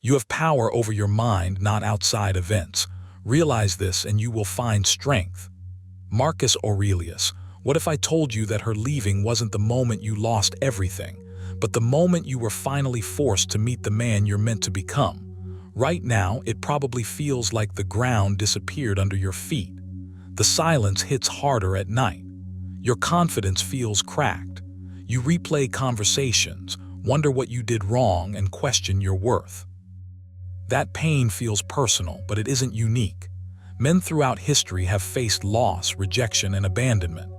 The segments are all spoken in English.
You have power over your mind, not outside events. Realize this and you will find strength. Marcus Aurelius, what if I told you that her leaving wasn't the moment you lost everything, but the moment you were finally forced to meet the man you're meant to become? Right now, it probably feels like the ground disappeared under your feet. The silence hits harder at night. Your confidence feels cracked. You replay conversations, wonder what you did wrong, and question your worth. That pain feels personal, but it isn't unique. Men throughout history have faced loss, rejection, and abandonment.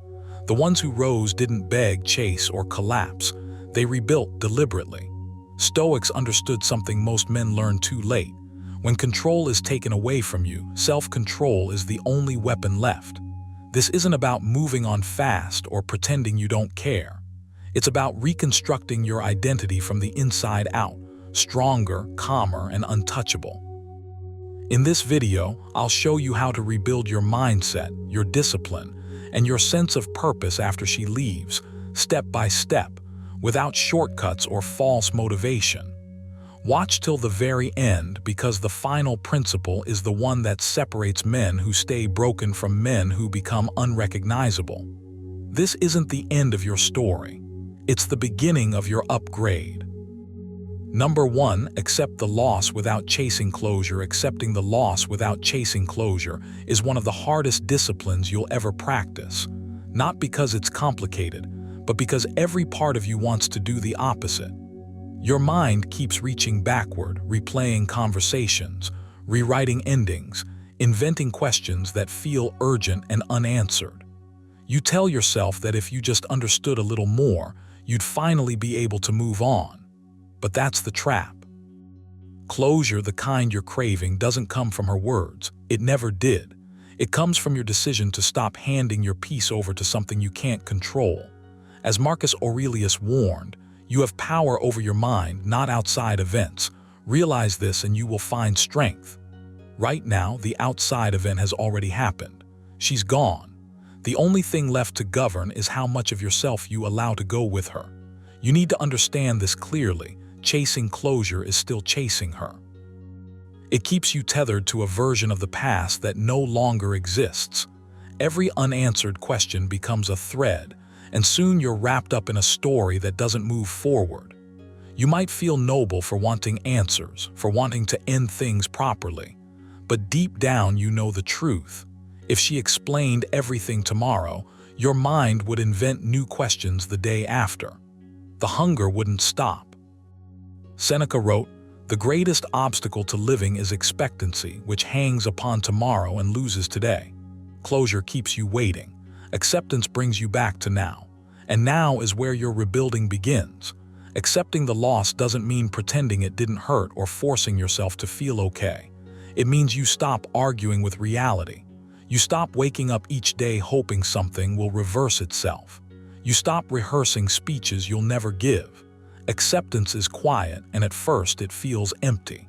The ones who rose didn't beg, chase, or collapse. They rebuilt deliberately. Stoics understood something most men learn too late. When control is taken away from you, self-control is the only weapon left. This isn't about moving on fast or pretending you don't care. It's about reconstructing your identity from the inside out, stronger, calmer, and untouchable. In this video, I'll show you how to rebuild your mindset, your discipline, and your sense of purpose after she leaves, step by step, without shortcuts or false motivation. Watch till the very end, because the final principle is the one that separates men who stay broken from men who become unrecognizable. This isn't the end of your story. It's the beginning of your upgrade. Number 1, accept the loss without chasing closure. Accepting the loss without chasing closure is one of the hardest disciplines you'll ever practice. Not because it's complicated, but because every part of you wants to do the opposite. Your mind keeps reaching backward, replaying conversations, rewriting endings, inventing questions that feel urgent and unanswered. You tell yourself that if you just understood a little more, you'd finally be able to move on. But that's the trap. Closure, the kind you're craving, doesn't come from her words. It never did. It comes from your decision to stop handing your peace over to something you can't control. As Marcus Aurelius warned, you have power over your mind, not outside events. Realize this and you will find strength. Right now, the outside event has already happened. She's gone. The only thing left to govern is how much of yourself you allow to go with her. You need to understand this clearly. Chasing closure is still chasing her. It keeps you tethered to a version of the past that no longer exists. Every unanswered question becomes a thread, and soon you're wrapped up in a story that doesn't move forward. You might feel noble for wanting answers, for wanting to end things properly, but deep down you know the truth. If she explained everything tomorrow, your mind would invent new questions the day after. The hunger wouldn't stop. Seneca wrote, "The greatest obstacle to living is expectancy, which hangs upon tomorrow and loses today." Closure keeps you waiting. Acceptance brings you back to now. And now is where your rebuilding begins. Accepting the loss doesn't mean pretending it didn't hurt or forcing yourself to feel okay. It means you stop arguing with reality. You stop waking up each day hoping something will reverse itself. You stop rehearsing speeches you'll never give. Acceptance is quiet, and at first it feels empty.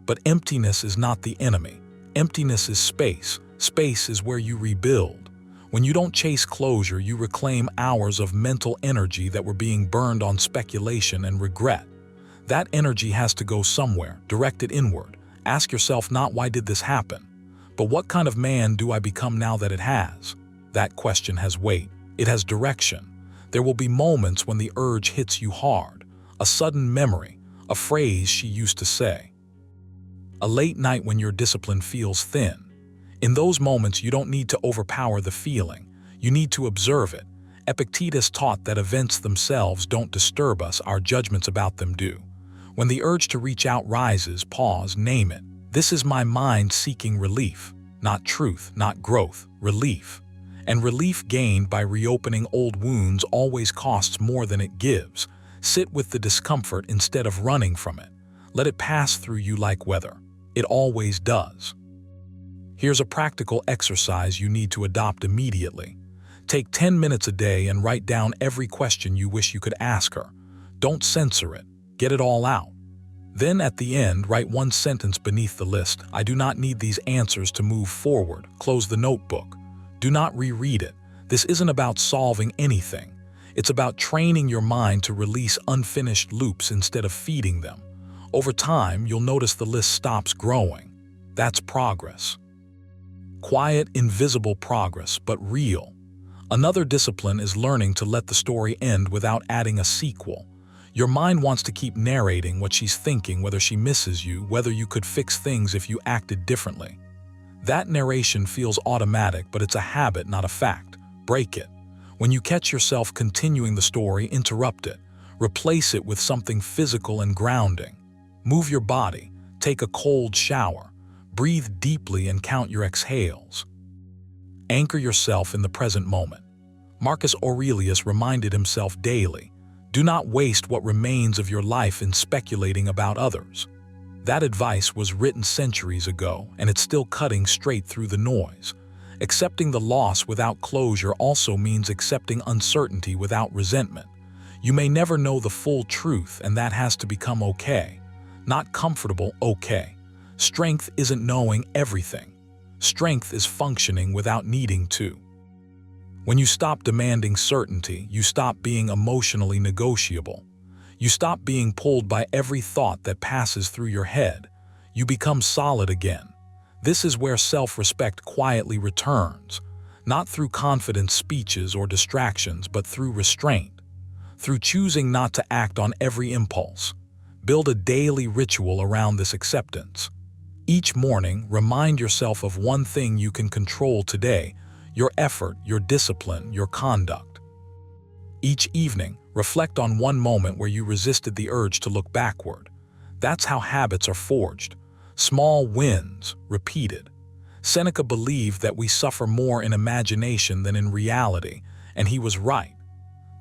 But emptiness is not the enemy. Emptiness is space. Space is where you rebuild. When you don't chase closure, you reclaim hours of mental energy that were being burned on speculation and regret. That energy has to go somewhere, directed inward. Ask yourself not "why did this happen?" but "what kind of man do I become now that it has?" That question has weight. It has direction. There will be moments when the urge hits you hard, a sudden memory, a phrase she used to say. A late night when your discipline feels thin. In those moments, you don't need to overpower the feeling. You need to observe it. Epictetus taught that events themselves don't disturb us, our judgments about them do. When the urge to reach out rises, pause, name it. This is my mind seeking relief. Not truth, not growth, relief. And relief gained by reopening old wounds always costs more than it gives. Sit with the discomfort instead of running from it. Let it pass through you like weather. It always does. Here's a practical exercise you need to adopt immediately. Take 10 minutes a day and write down every question you wish you could ask her. Don't censor it. Get it all out. Then at the end, write one sentence beneath the list. "I do not need these answers to move forward." Close the notebook. Do not reread it. This isn't about solving anything. It's about training your mind to release unfinished loops instead of feeding them. Over time, you'll notice the list stops growing. That's progress. Quiet, invisible progress, but real. Another discipline is learning to let the story end without adding a sequel. Your mind wants to keep narrating what she's thinking, whether she misses you, whether you could fix things if you acted differently. That narration feels automatic, but it's a habit, not a fact. Break it. When you catch yourself continuing the story, interrupt it. Replace it with something physical and grounding. Move your body. Take a cold shower. Breathe deeply and count your exhales. Anchor yourself in the present moment. Marcus Aurelius reminded himself daily, do not waste what remains of your life in speculating about others. That advice was written centuries ago, and it's still cutting straight through the noise. Accepting the loss without closure also means accepting uncertainty without resentment. You may never know the full truth, and that has to become okay. Not comfortable, okay. Strength isn't knowing everything. Strength is functioning without needing to. When you stop demanding certainty, you stop being emotionally negotiable. You stop being pulled by every thought that passes through your head. You become solid again. This is where self-respect quietly returns, not through confident speeches or distractions, but through restraint, through choosing not to act on every impulse. Build a daily ritual around this acceptance. Each morning, remind yourself of one thing you can control today: your effort, your discipline, your conduct. Each evening, reflect on one moment where you resisted the urge to look backward. That's how habits are forged. Small wins, repeated. Seneca believed that we suffer more in imagination than in reality, and he was right.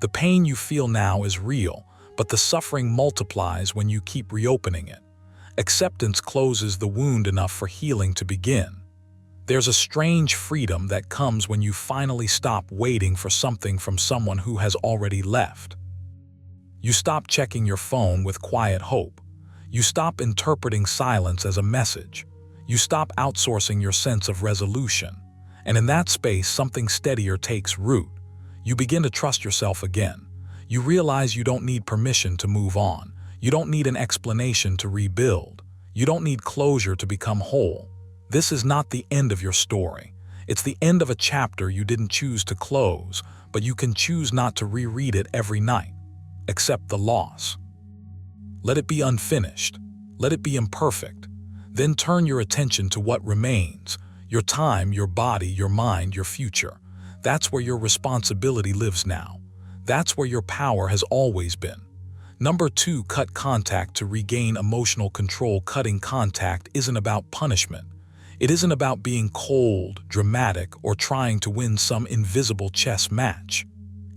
The pain you feel now is real, but the suffering multiplies when you keep reopening it. Acceptance closes the wound enough for healing to begin. There's a strange freedom that comes when you finally stop waiting for something from someone who has already left. You stop checking your phone with quiet hope. You stop interpreting silence as a message. You stop outsourcing your sense of resolution. And in that space, something steadier takes root. You begin to trust yourself again. You realize you don't need permission to move on. You don't need an explanation to rebuild. You don't need closure to become whole. This is not the end of your story. It's the end of a chapter you didn't choose to close, but you can choose not to reread it every night. Accept the loss. Let it be unfinished. Let it be imperfect. Then turn your attention to what remains: your time, your body, your mind, your future. That's where your responsibility lives now. That's where your power has always been. Number 2, cut contact to regain emotional control. Cutting contact isn't about punishment. It isn't about being cold, dramatic, or trying to win some invisible chess match.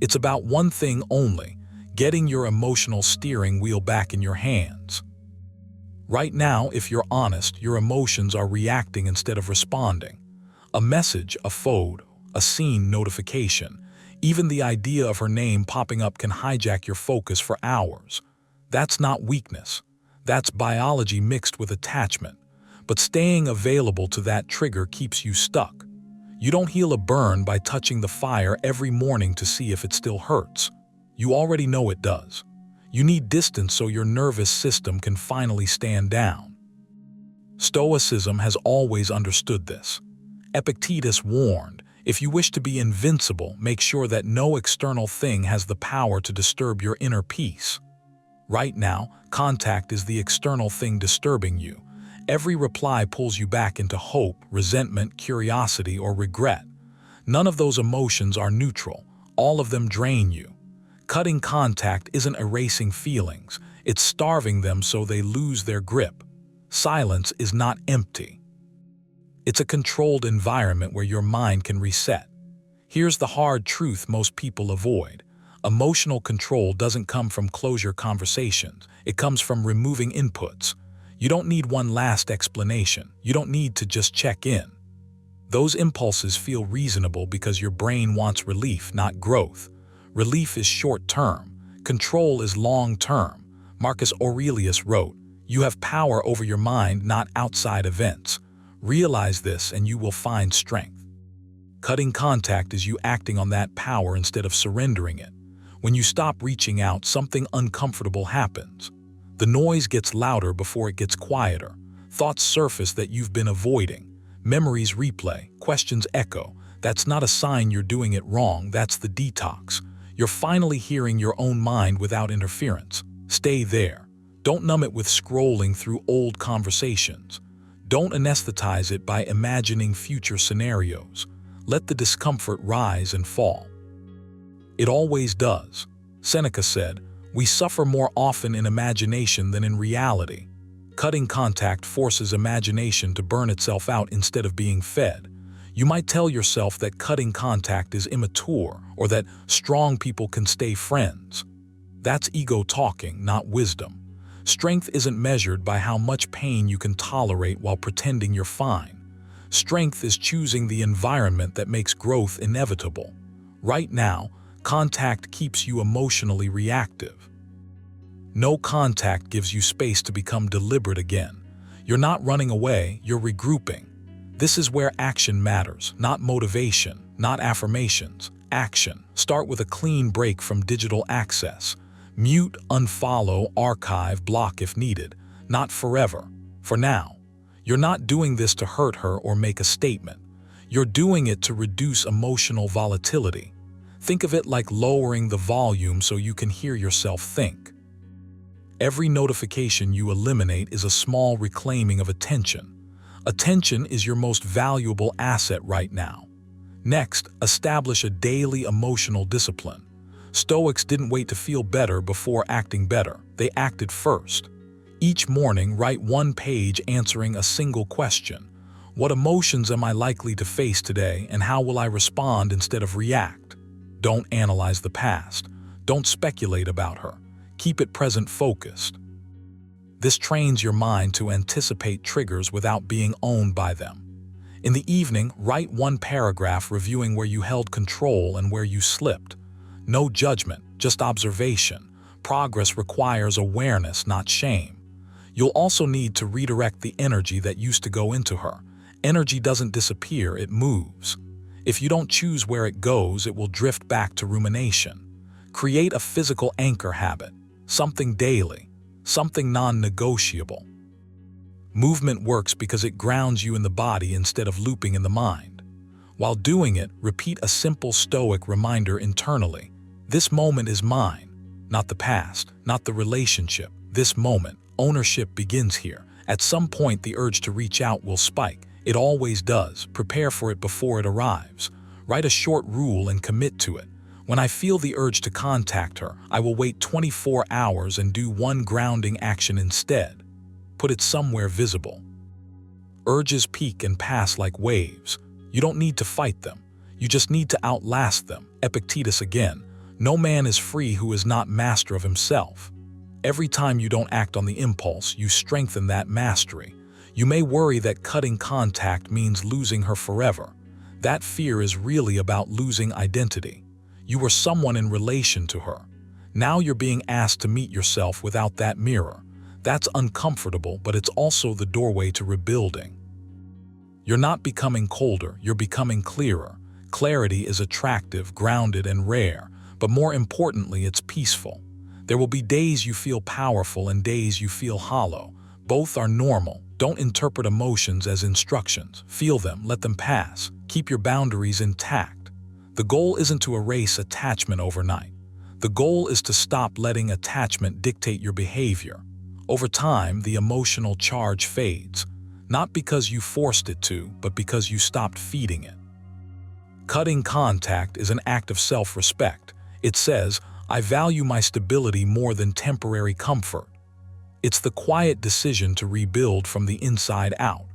It's about one thing only: getting your emotional steering wheel back in your hands. Right now, if you're honest, your emotions are reacting instead of responding. A message, a photo, a scene notification, even the idea of her name popping up can hijack your focus for hours. That's not weakness. That's biology mixed with attachment. But staying available to that trigger keeps you stuck. You don't heal a burn by touching the fire every morning to see if it still hurts. You already know it does. You need distance so your nervous system can finally stand down. Stoicism has always understood this. Epictetus warned, if you wish to be invincible, make sure that no external thing has the power to disturb your inner peace. Right now, contact is the external thing disturbing you. Every reply pulls you back into hope, resentment, curiosity, or regret. None of those emotions are neutral. All of them drain you. Cutting contact isn't erasing feelings. It's starving them so they lose their grip. Silence is not empty. It's a controlled environment where your mind can reset. Here's the hard truth most people avoid. Emotional control doesn't come from closure conversations. It comes from removing inputs. You don't need one last explanation. You don't need to just check in. Those impulses feel reasonable because your brain wants relief, not growth. Relief is short-term. Control is long-term. Marcus Aurelius wrote, "You have power over your mind, not outside events. Realize this and you will find strength." Cutting contact is you acting on that power instead of surrendering it. When you stop reaching out, something uncomfortable happens. The noise gets louder before it gets quieter. Thoughts surface that you've been avoiding. Memories replay, questions echo. That's not a sign you're doing it wrong, that's the detox. You're finally hearing your own mind without interference. Stay there. Don't numb it with scrolling through old conversations. Don't anesthetize it by imagining future scenarios. Let the discomfort rise and fall. It always does. Seneca said, "We suffer more often in imagination than in reality." Cutting contact forces imagination to burn itself out instead of being fed. You might tell yourself that cutting contact is immature or that strong people can stay friends. That's ego talking, not wisdom. Strength isn't measured by how much pain you can tolerate while pretending you're fine. Strength is choosing the environment that makes growth inevitable. Right now, contact keeps you emotionally reactive. No contact gives you space to become deliberate again. You're not running away, you're regrouping. This is where action matters, not motivation, not affirmations. Action. Start with a clean break from digital access. Mute, unfollow, archive, block if needed. Not forever. For now. You're not doing this to hurt her or make a statement. You're doing it to reduce emotional volatility. Think of it like lowering the volume so you can hear yourself think. Every notification you eliminate is a small reclaiming of attention. Attention is your most valuable asset right now. Next, establish a daily emotional discipline. Stoics didn't wait to feel better before acting better. They acted first. Each morning, write one page answering a single question. What emotions am I likely to face today, and how will I respond instead of react? Don't analyze the past. Don't speculate about her. Keep it present-focused. This trains your mind to anticipate triggers without being owned by them. In the evening, write one paragraph reviewing where you held control and where you slipped. No judgment, just observation. Progress requires awareness, not shame. You'll also need to redirect the energy that used to go into her. Energy doesn't disappear, it moves. If you don't choose where it goes, it will drift back to rumination. Create a physical anchor habit, something daily, something non-negotiable. Movement works because it grounds you in the body instead of looping in the mind. While doing it, repeat a simple Stoic reminder internally. This moment is mine, not the past, not the relationship. This moment, ownership begins here. At some point, the urge to reach out will spike. It always does. Prepare for it before it arrives. Write a short rule and commit to it. When I feel the urge to contact her, I will wait 24 hours and do one grounding action instead. Put it somewhere visible. Urges peak and pass like waves. You don't need to fight them. You just need to outlast them. Epictetus again. No man is free who is not master of himself. Every time you don't act on the impulse, you strengthen that mastery. You may worry that cutting contact means losing her forever. That fear is really about losing identity. You were someone in relation to her. Now you're being asked to meet yourself without that mirror. That's uncomfortable, but it's also the doorway to rebuilding. You're not becoming colder, you're becoming clearer. Clarity is attractive, grounded, and rare, but more importantly, it's peaceful. There will be days you feel powerful and days you feel hollow. Both are normal. Don't interpret emotions as instructions. Feel them, let them pass. Keep your boundaries intact. The goal isn't to erase attachment overnight. The goal is to stop letting attachment dictate your behavior. Over time, the emotional charge fades, not because you forced it to, but because you stopped feeding it. Cutting contact is an act of self-respect. It says, I value my stability more than temporary comfort. It's the quiet decision to rebuild from the inside out,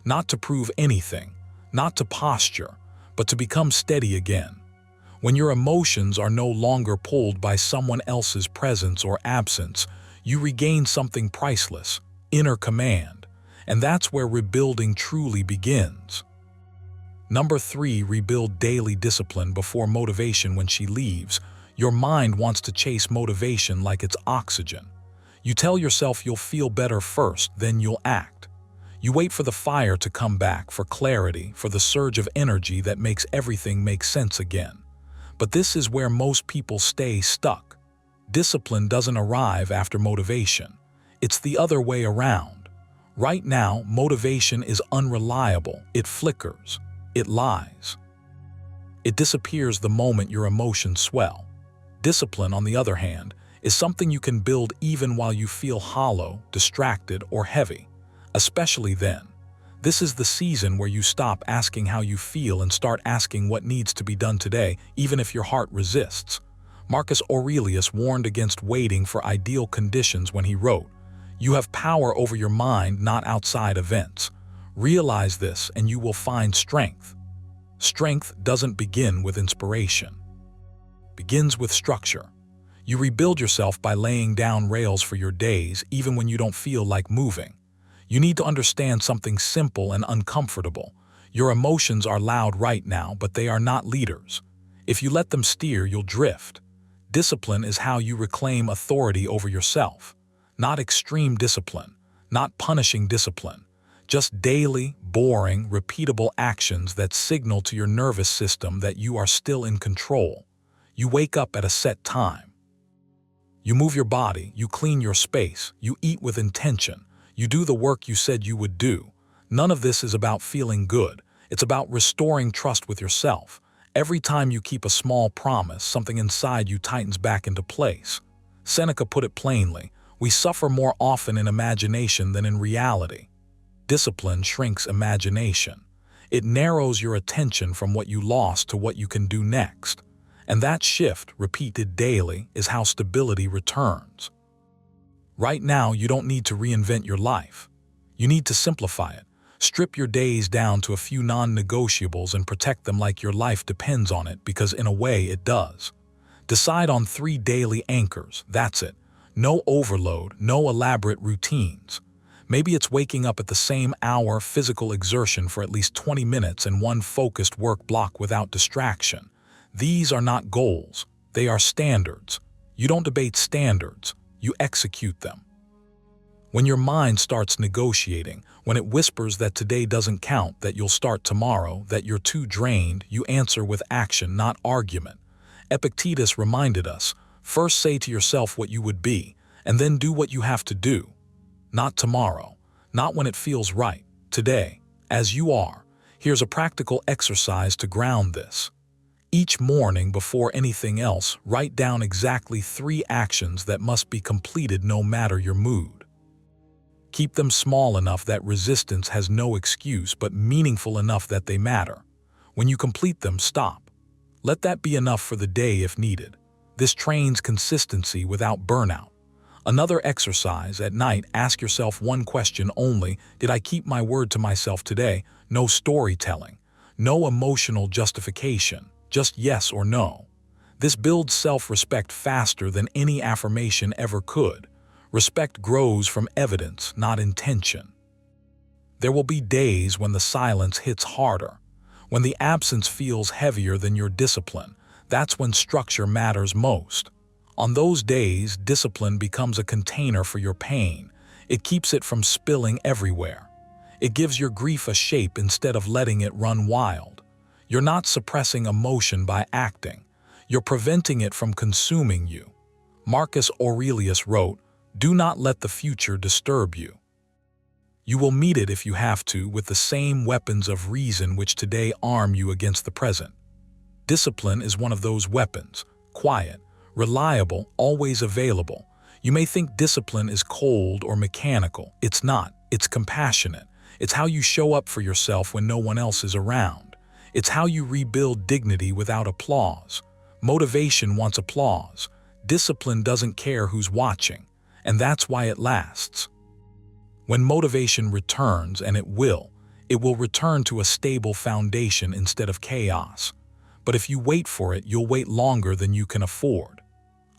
not to prove anything, not to posture, but to become steady again. When your emotions are no longer pulled by someone else's presence or absence, you regain something priceless, inner command, and that's where rebuilding truly begins. Number 3, rebuild daily discipline before motivation. When she leaves, your mind wants to chase motivation like it's oxygen. You tell yourself you'll feel better first, then you'll act. You wait for the fire to come back, for clarity, for the surge of energy that makes everything make sense again. But this is where most people stay stuck. Discipline doesn't arrive after motivation. It's the other way around. Right now, motivation is unreliable. It flickers. It lies. It disappears the moment your emotions swell. Discipline, on the other hand, is something you can build even while you feel hollow, distracted, or heavy, especially then. This is the season where you stop asking how you feel and start asking what needs to be done today, even if your heart resists. Marcus Aurelius warned against waiting for ideal conditions when he wrote, "You have power over your mind, not outside events. Realize this and you will find strength." Strength doesn't begin with inspiration. It begins with structure. You rebuild yourself by laying down rails for your days, even when you don't feel like moving. You need to understand something simple and uncomfortable. Your emotions are loud right now, but they are not leaders. If you let them steer, you'll drift. Discipline is how you reclaim authority over yourself. Not extreme discipline, not punishing discipline. Just daily, boring, repeatable actions that signal to your nervous system that you are still in control. You wake up at a set time. You move your body, you clean your space, you eat with intention. You do the work you said you would do. None of this is about feeling good. It's about restoring trust with yourself. Every time you keep a small promise, something inside you tightens back into place. Seneca put it plainly, we suffer more often in imagination than in reality. Discipline shrinks imagination. It narrows your attention from what you lost to what you can do next. And that shift, repeated daily, is how stability returns. Right now, you don't need to reinvent your life. You need to simplify it. Strip your days down to a few non-negotiables and protect them like your life depends on it, because in a way it does. Decide on 3 daily anchors, that's it. No overload, no elaborate routines. Maybe it's waking up at the same hour, physical exertion for at least 20 minutes, and one focused work block without distraction. These are not goals, they are standards. You don't debate standards. You execute them. When your mind starts negotiating, when it whispers that today doesn't count, that you'll start tomorrow, that you're too drained, you answer with action, not argument. Epictetus reminded us, first say to yourself what you would be, and then do what you have to do. Not tomorrow, not when it feels right, today, as you are. Here's a practical exercise to ground this. Each morning, before anything else, write down exactly 3 actions that must be completed no matter your mood. Keep them small enough that resistance has no excuse, but meaningful enough that they matter. When you complete them, stop. Let that be enough for the day if needed. This trains consistency without burnout. Another exercise, at night, ask yourself one question only: did I keep my word to myself today? No storytelling, no emotional justification. Just yes or no. This builds self-respect faster than any affirmation ever could. Respect grows from evidence, not intention. There will be days when the silence hits harder, when the absence feels heavier than your discipline. That's when structure matters most. On those days, discipline becomes a container for your pain. It keeps it from spilling everywhere. It gives your grief a shape instead of letting it run wild. You're not suppressing emotion by acting. You're preventing it from consuming you. Marcus Aurelius wrote, "Do not let the future disturb you." You will meet it if you have to, with the same weapons of reason which today arm you against the present. Discipline is one of those weapons, quiet, reliable, always available. You may think discipline is cold or mechanical. It's not. It's compassionate. It's how you show up for yourself when no one else is around. It's how you rebuild dignity without applause. Motivation wants applause. Discipline doesn't care who's watching, and that's why it lasts. When motivation returns, and it will return to a stable foundation instead of chaos. But if you wait for it, you'll wait longer than you can afford.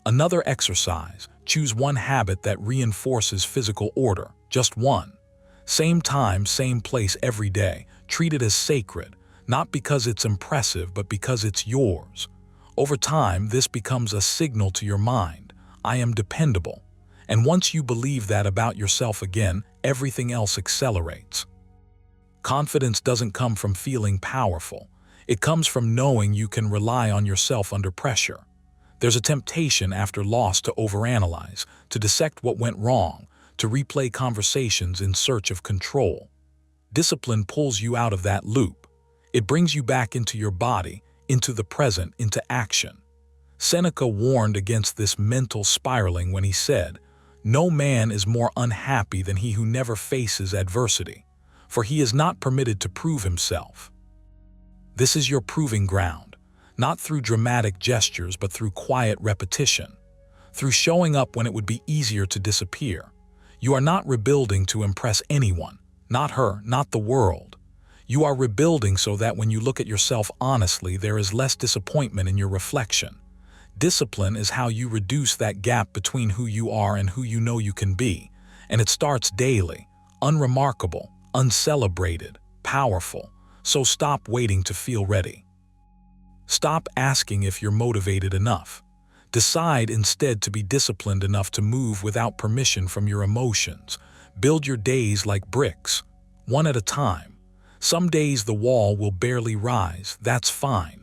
Another exercise, choose one habit that reinforces physical order, just one. Same time, same place every day. Treat it as sacred. Not because it's impressive, but because it's yours. Over time, this becomes a signal to your mind. I am dependable. And once you believe that about yourself again, everything else accelerates. Confidence doesn't come from feeling powerful. It comes from knowing you can rely on yourself under pressure. There's a temptation after loss to overanalyze, to dissect what went wrong, to replay conversations in search of control. Discipline pulls you out of that loop. It brings you back into your body, into the present, into action. Seneca warned against this mental spiraling when he said, "No man is more unhappy than he who never faces adversity, for he is not permitted to prove himself." This is your proving ground, not through dramatic gestures but through quiet repetition, through showing up when it would be easier to disappear. You are not rebuilding to impress anyone, not her, not the world. You are rebuilding so that when you look at yourself honestly, there is less disappointment in your reflection. Discipline is how you reduce that gap between who you are and who you know you can be, and it starts daily, unremarkable, uncelebrated, powerful. So stop waiting to feel ready. Stop asking if you're motivated enough. Decide instead to be disciplined enough to move without permission from your emotions. Build your days like bricks, one at a time. Some days the wall will barely rise, that's fine.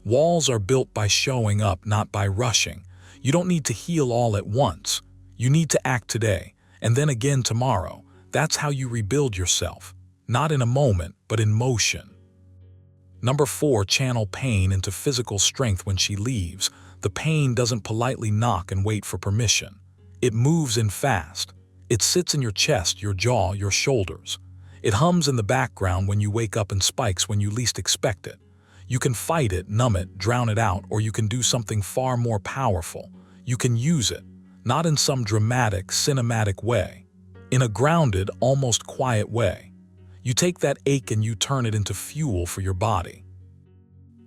Walls are built by showing up, not by rushing. You don't need to heal all at once. You need to act today, and then again tomorrow. That's how you rebuild yourself. Not in a moment, but in motion. Number 4, channel pain into physical strength when she leaves. The pain doesn't politely knock and wait for permission. It moves in fast. It sits in your chest, your jaw, your shoulders. It hums in the background when you wake up and spikes when you least expect it. You can fight it, numb it, drown it out, or you can do something far more powerful. You can use it, not in some dramatic, cinematic way, in a grounded, almost quiet way. You take that ache and you turn it into fuel for your body.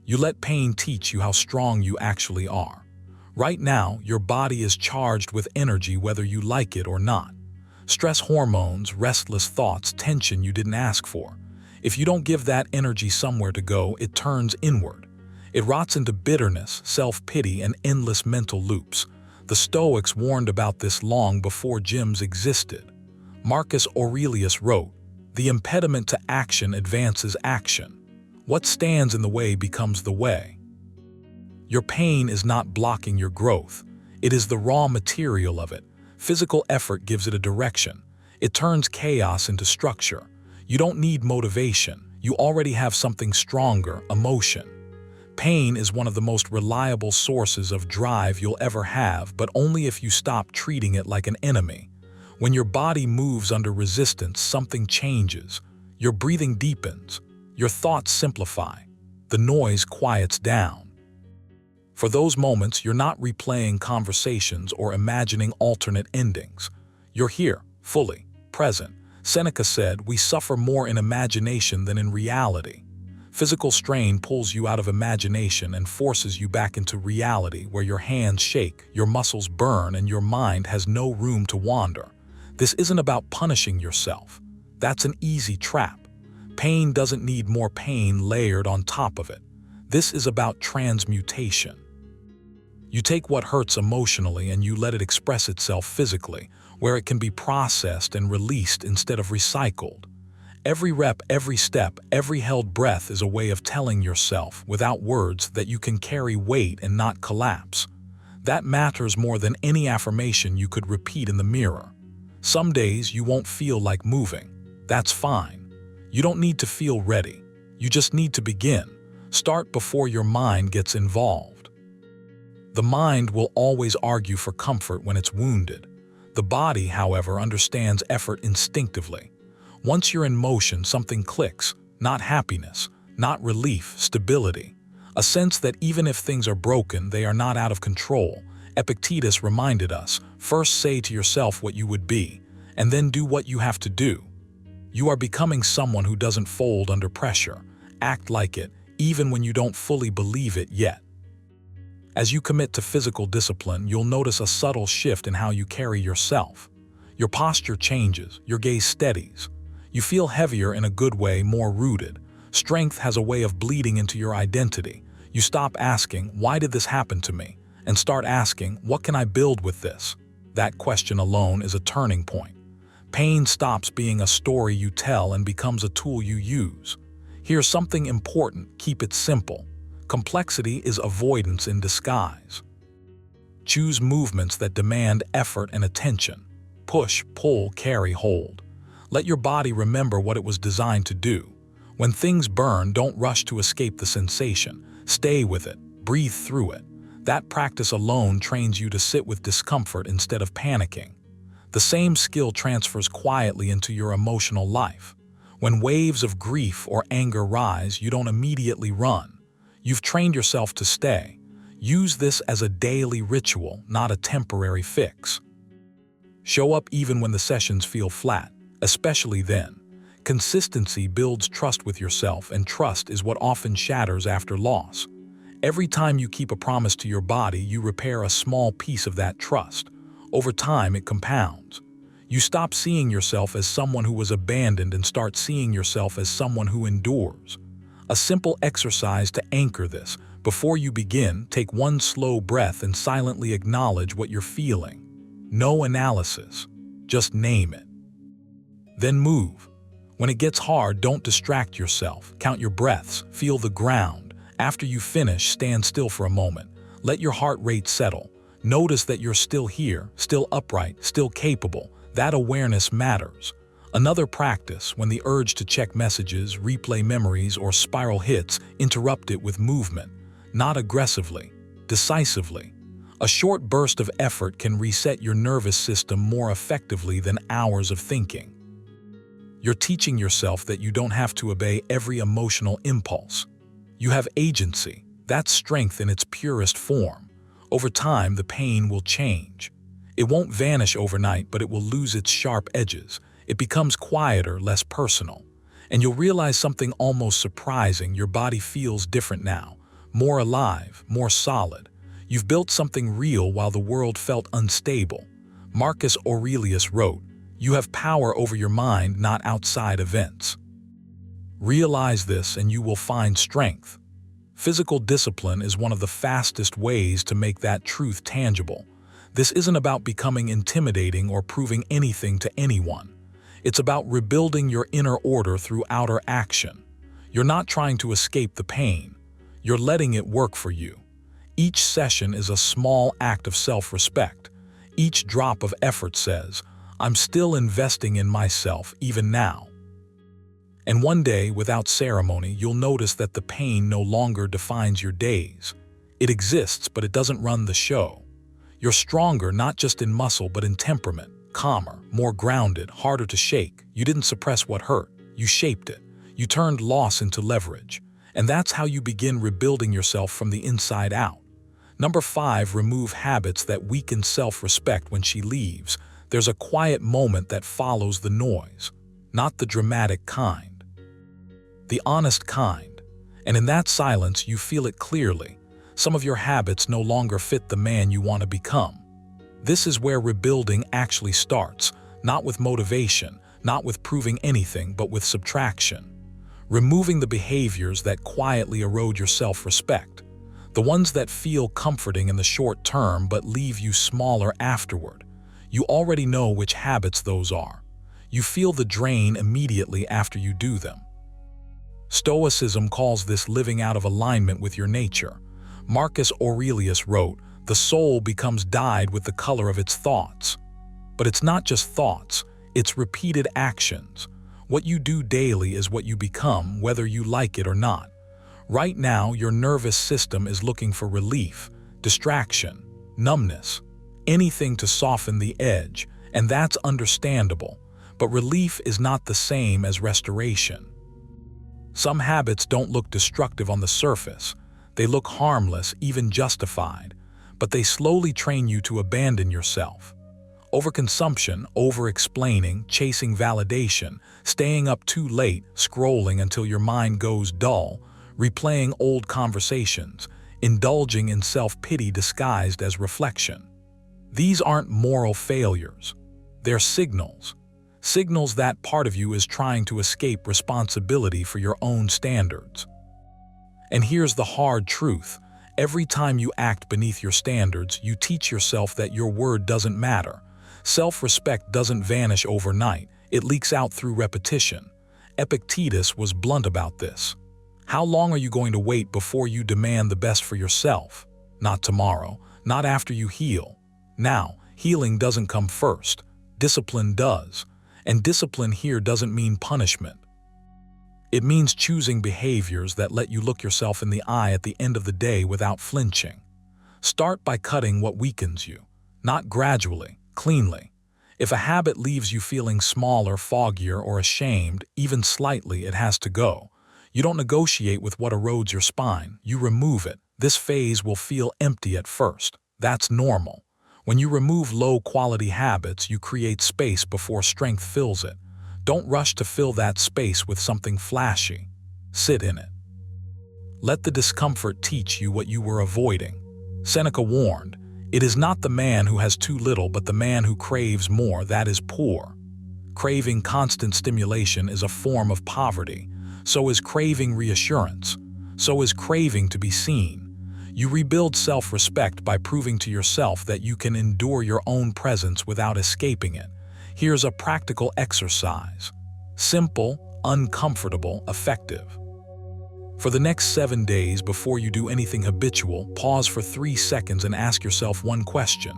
You let pain teach you how strong you actually are. Right now, your body is charged with energy whether you like it or not. Stress hormones, restless thoughts, tension you didn't ask for. If you don't give that energy somewhere to go, it turns inward. It rots into bitterness, self-pity, and endless mental loops. The Stoics warned about this long before gyms existed. Marcus Aurelius wrote, "The impediment to action advances action. What stands in the way becomes the way." Your pain is not blocking your growth. It is the raw material of it. Physical effort gives it a direction. It turns chaos into structure. You don't need motivation. You already have something stronger, emotion. Pain is one of the most reliable sources of drive you'll ever have, but only if you stop treating it like an enemy. When your body moves under resistance, something changes. Your breathing deepens. Your thoughts simplify. The noise quiets down. For those moments, you're not replaying conversations or imagining alternate endings. You're here, fully, present. Seneca said, "We suffer more in imagination than in reality." Physical strain pulls you out of imagination and forces you back into reality, where your hands shake, your muscles burn, and your mind has no room to wander. This isn't about punishing yourself. That's an easy trap. Pain doesn't need more pain layered on top of it. This is about transmutation. You take what hurts emotionally and you let it express itself physically, where it can be processed and released instead of recycled. Every rep, every step, every held breath is a way of telling yourself, without words, that you can carry weight and not collapse. That matters more than any affirmation you could repeat in the mirror. Some days you won't feel like moving. That's fine. You don't need to feel ready. You just need to begin. Start before your mind gets involved. The mind will always argue for comfort when it's wounded. The body, however, understands effort instinctively. Once you're in motion, something clicks. Not happiness, not relief, stability. A sense that even if things are broken, they are not out of control. Epictetus reminded us, first say to yourself what you would be, and then do what you have to do. You are becoming someone who doesn't fold under pressure. Act like it, even when you don't fully believe it yet. As you commit to physical discipline, you'll notice a subtle shift in how you carry yourself. Your posture changes, your gaze steadies. You feel heavier in a good way, more rooted. Strength has a way of bleeding into your identity. You stop asking, "Why did this happen to me?" and start asking, "What can I build with this?" That question alone is a turning point. Pain stops being a story you tell and becomes a tool you use. Here's something important, keep it simple. Complexity is avoidance in disguise. Choose movements that demand effort and attention. push, pull, carry, hold. Let your body remember what it was designed to do. When things burn, don't rush to escape the sensation. Stay with it. Breathe through it. That practice alone trains you to sit with discomfort instead of panicking. The same skill transfers quietly into your emotional life. When waves of grief or anger rise, you don't immediately run. You've trained yourself to stay. Use this as a daily ritual, not a temporary fix. Show up even when the sessions feel flat, especially then. Consistency builds trust with yourself, and trust is what often shatters after loss. Every time you keep a promise to your body, you repair a small piece of that trust. Over time, it compounds. You stop seeing yourself as someone who was abandoned and start seeing yourself as someone who endures. A simple exercise to anchor this: before you begin, take one slow breath and silently acknowledge what you're feeling. No analysis, just name it. Then move. When it gets hard, don't distract yourself. Count your breaths, feel the ground. After you finish, stand still for a moment. Let your heart rate settle. Notice that you're still here, still upright, still capable. That awareness matters. Another practice: when the urge to check messages, replay memories, or spiral hits, interrupt it with movement. Not aggressively, decisively. A short burst of effort can reset your nervous system more effectively than hours of thinking. You're teaching yourself that you don't have to obey every emotional impulse. You have agency. That's strength in its purest form. Over time, the pain will change. It won't vanish overnight, but it will lose its sharp edges. It becomes quieter, less personal. And you'll realize something almost surprising: your body feels different now. More alive, more solid. You've built something real while the world felt unstable. Marcus Aurelius wrote, "You have power over your mind, not outside events." Realize this and you will find strength. Physical discipline is one of the fastest ways to make that truth tangible. This isn't about becoming intimidating or proving anything to anyone. It's about rebuilding your inner order through outer action. You're not trying to escape the pain. You're letting it work for you. Each session is a small act of self-respect. Each drop of effort says, "I'm still investing in myself, even now." And one day, without ceremony, you'll notice that the pain no longer defines your days. It exists, but it doesn't run the show. You're stronger not just in muscle, but in temperament, calmer, more grounded, harder to shake. You didn't suppress what hurt. You shaped it. You turned loss into leverage. And that's how you begin rebuilding yourself from the inside out. Number 5, remove habits that weaken self-respect. When she leaves, there's a quiet moment that follows the noise. Not the dramatic kind. The honest kind. And in that silence, you feel it clearly. Some of your habits no longer fit the man you want to become. This is where rebuilding actually starts, not with motivation, not with proving anything, but with subtraction. Removing the behaviors that quietly erode your self-respect. The ones that feel comforting in the short term but leave you smaller afterward. You already know which habits those are. You feel the drain immediately after you do them. Stoicism calls this living out of alignment with your nature. Marcus Aurelius wrote, "The soul becomes dyed with the color of its thoughts." But it's not just thoughts, it's repeated actions. What you do daily is what you become, whether you like it or not. Right now, your nervous system is looking for relief, distraction, numbness, anything to soften the edge, and that's understandable. But relief is not the same as restoration. Some habits don't look destructive on the surface. They look harmless, even justified, but they slowly train you to abandon yourself. Overconsumption, over-explaining, chasing validation, staying up too late, scrolling until your mind goes dull, replaying old conversations, indulging in self-pity disguised as reflection. These aren't moral failures. They're signals. Signals that part of you is trying to escape responsibility for your own standards. And here's the hard truth. Every time you act beneath your standards, you teach yourself that your word doesn't matter. Self-respect doesn't vanish overnight. It leaks out through repetition. Epictetus was blunt about this. How long are you going to wait before you demand the best for yourself? Not tomorrow, not after you heal. Now, healing doesn't come first. Discipline does. And discipline here doesn't mean punishment. It means choosing behaviors that let you look yourself in the eye at the end of the day without flinching. Start by cutting what weakens you, not gradually, cleanly. If a habit leaves you feeling smaller, foggier, or ashamed, even slightly, it has to go. You don't negotiate with what erodes your spine, you remove it. This phase will feel empty at first. That's normal. When you remove low-quality habits, you create space before strength fills it. Don't rush to fill that space with something flashy. Sit in it. Let the discomfort teach you what you were avoiding. Seneca warned, "It is not the man who has too little, but the man who craves more that is poor." Craving constant stimulation is a form of poverty. So is craving reassurance. So is craving to be seen. You rebuild self-respect by proving to yourself that you can endure your own presence without escaping it. Here's a practical exercise. Simple, uncomfortable, effective. For the next 7 days before you do anything habitual, pause for 3 seconds and ask yourself one question.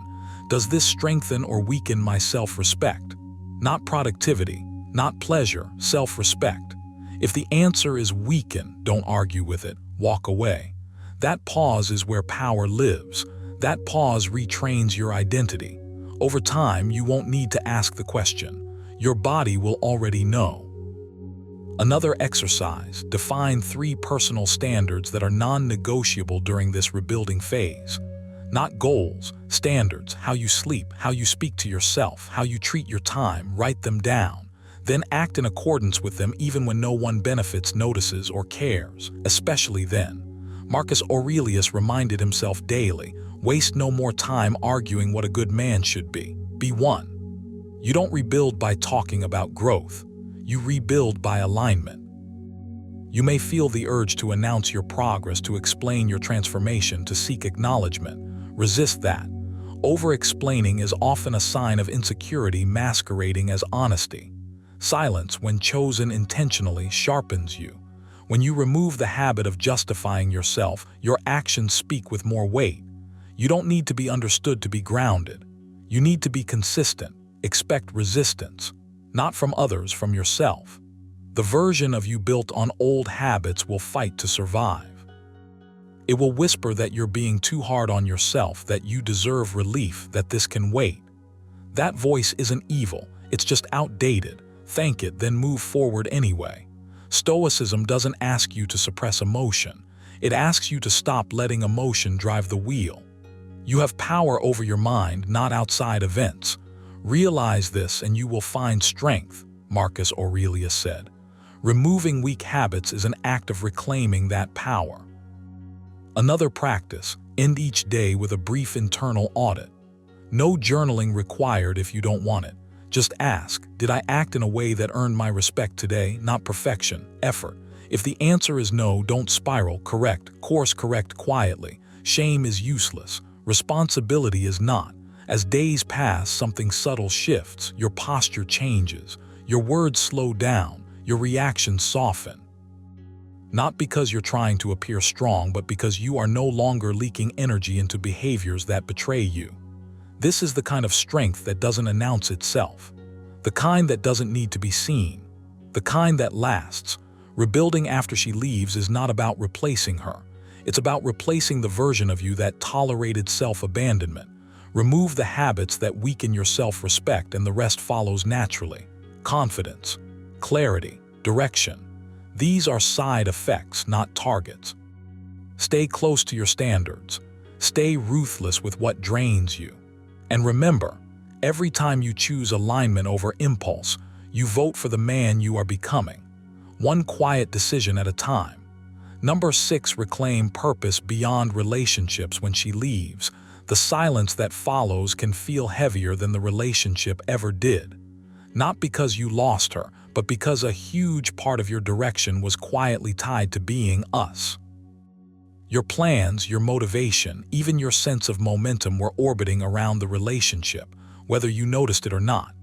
Does this strengthen or weaken my self-respect? Not productivity, not pleasure, self-respect. If the answer is weaken, don't argue with it, walk away. That pause is where power lives. That pause retrains your identity. Over time, you won't need to ask the question. Your body will already know. Another exercise, define 3 personal standards that are non-negotiable during this rebuilding phase. Not goals, standards, how you sleep, how you speak to yourself, how you treat your time, write them down. Then act in accordance with them even when no one benefits, notices, or cares, especially then. Marcus Aurelius reminded himself daily, waste no more time arguing what a good man should be. Be one. You don't rebuild by talking about growth. You rebuild by alignment. You may feel the urge to announce your progress, to explain your transformation, to seek acknowledgement. Resist that. Over-explaining is often a sign of insecurity masquerading as honesty. Silence, when chosen intentionally, sharpens you. When you remove the habit of justifying yourself, your actions speak with more weight. You don't need to be understood to be grounded. You need to be consistent. Expect resistance. Not from others, from yourself. The version of you built on old habits will fight to survive. It will whisper that you're being too hard on yourself, that you deserve relief, that this can wait. That voice isn't evil, it's just outdated. Thank it, then move forward anyway. Stoicism doesn't ask you to suppress emotion. It asks you to stop letting emotion drive the wheel. You have power over your mind, not outside events. Realize this and you will find strength, Marcus Aurelius said. Removing weak habits is an act of reclaiming that power. Another practice, end each day with a brief internal audit. No journaling required if you don't want it. Just ask, did I act in a way that earned my respect today? Not perfection, effort. If the answer is no, don't spiral, course correct quietly. Shame is useless. Responsibility is not. As days pass, something subtle shifts. Your posture changes. Your words slow down. Your reactions soften. Not because you're trying to appear strong, but because you are no longer leaking energy into behaviors that betray you. This is the kind of strength that doesn't announce itself. The kind that doesn't need to be seen. The kind that lasts. Rebuilding after she leaves is not about replacing her. It's about replacing the version of you that tolerated self-abandonment. Remove the habits that weaken your self-respect and the rest follows naturally. Confidence, clarity, direction. These are side effects, not targets. Stay close to your standards. Stay ruthless with what drains you. And remember, every time you choose alignment over impulse, you vote for the man you are becoming. One quiet decision at a time. Number 6, reclaim purpose beyond relationships. When she leaves, the silence that follows can feel heavier than the relationship ever did. Not because you lost her, but because a huge part of your direction was quietly tied to being us. Your plans, your motivation, even your sense of momentum were orbiting around the relationship, whether you noticed it or not.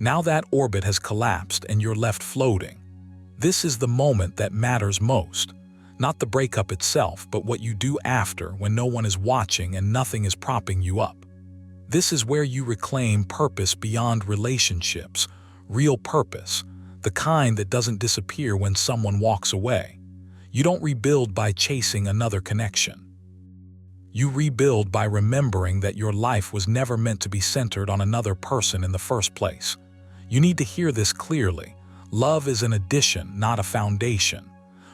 Now that orbit has collapsed and you're left floating. This is the moment that matters most. Not the breakup itself, but what you do after, when no one is watching and nothing is propping you up. This is where you reclaim purpose beyond relationships, real purpose, the kind that doesn't disappear when someone walks away. You don't rebuild by chasing another connection. You rebuild by remembering that your life was never meant to be centered on another person in the first place. You need to hear this clearly. Love is an addition, not a foundation.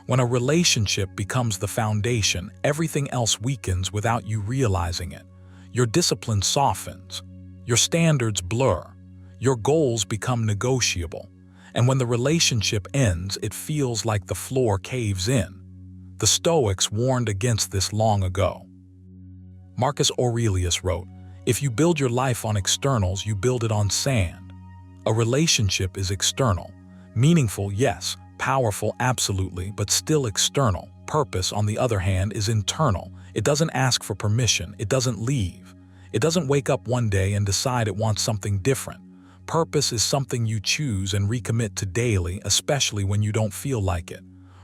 When a relationship becomes the foundation, everything else weakens without you realizing it. Your discipline softens. Your standards blur. Your goals become negotiable. And when the relationship ends, it feels like the floor caves in. The Stoics warned against this long ago. Marcus Aurelius wrote, "If you build your life on externals, you build it on sand." A relationship is external. Meaningful, yes. Powerful, absolutely, but still external. Purpose, on the other hand, is internal. It doesn't ask for permission. It doesn't leave. It doesn't wake up one day and decide it wants something different. Purpose is something you choose and recommit to daily, especially when you don't feel like it.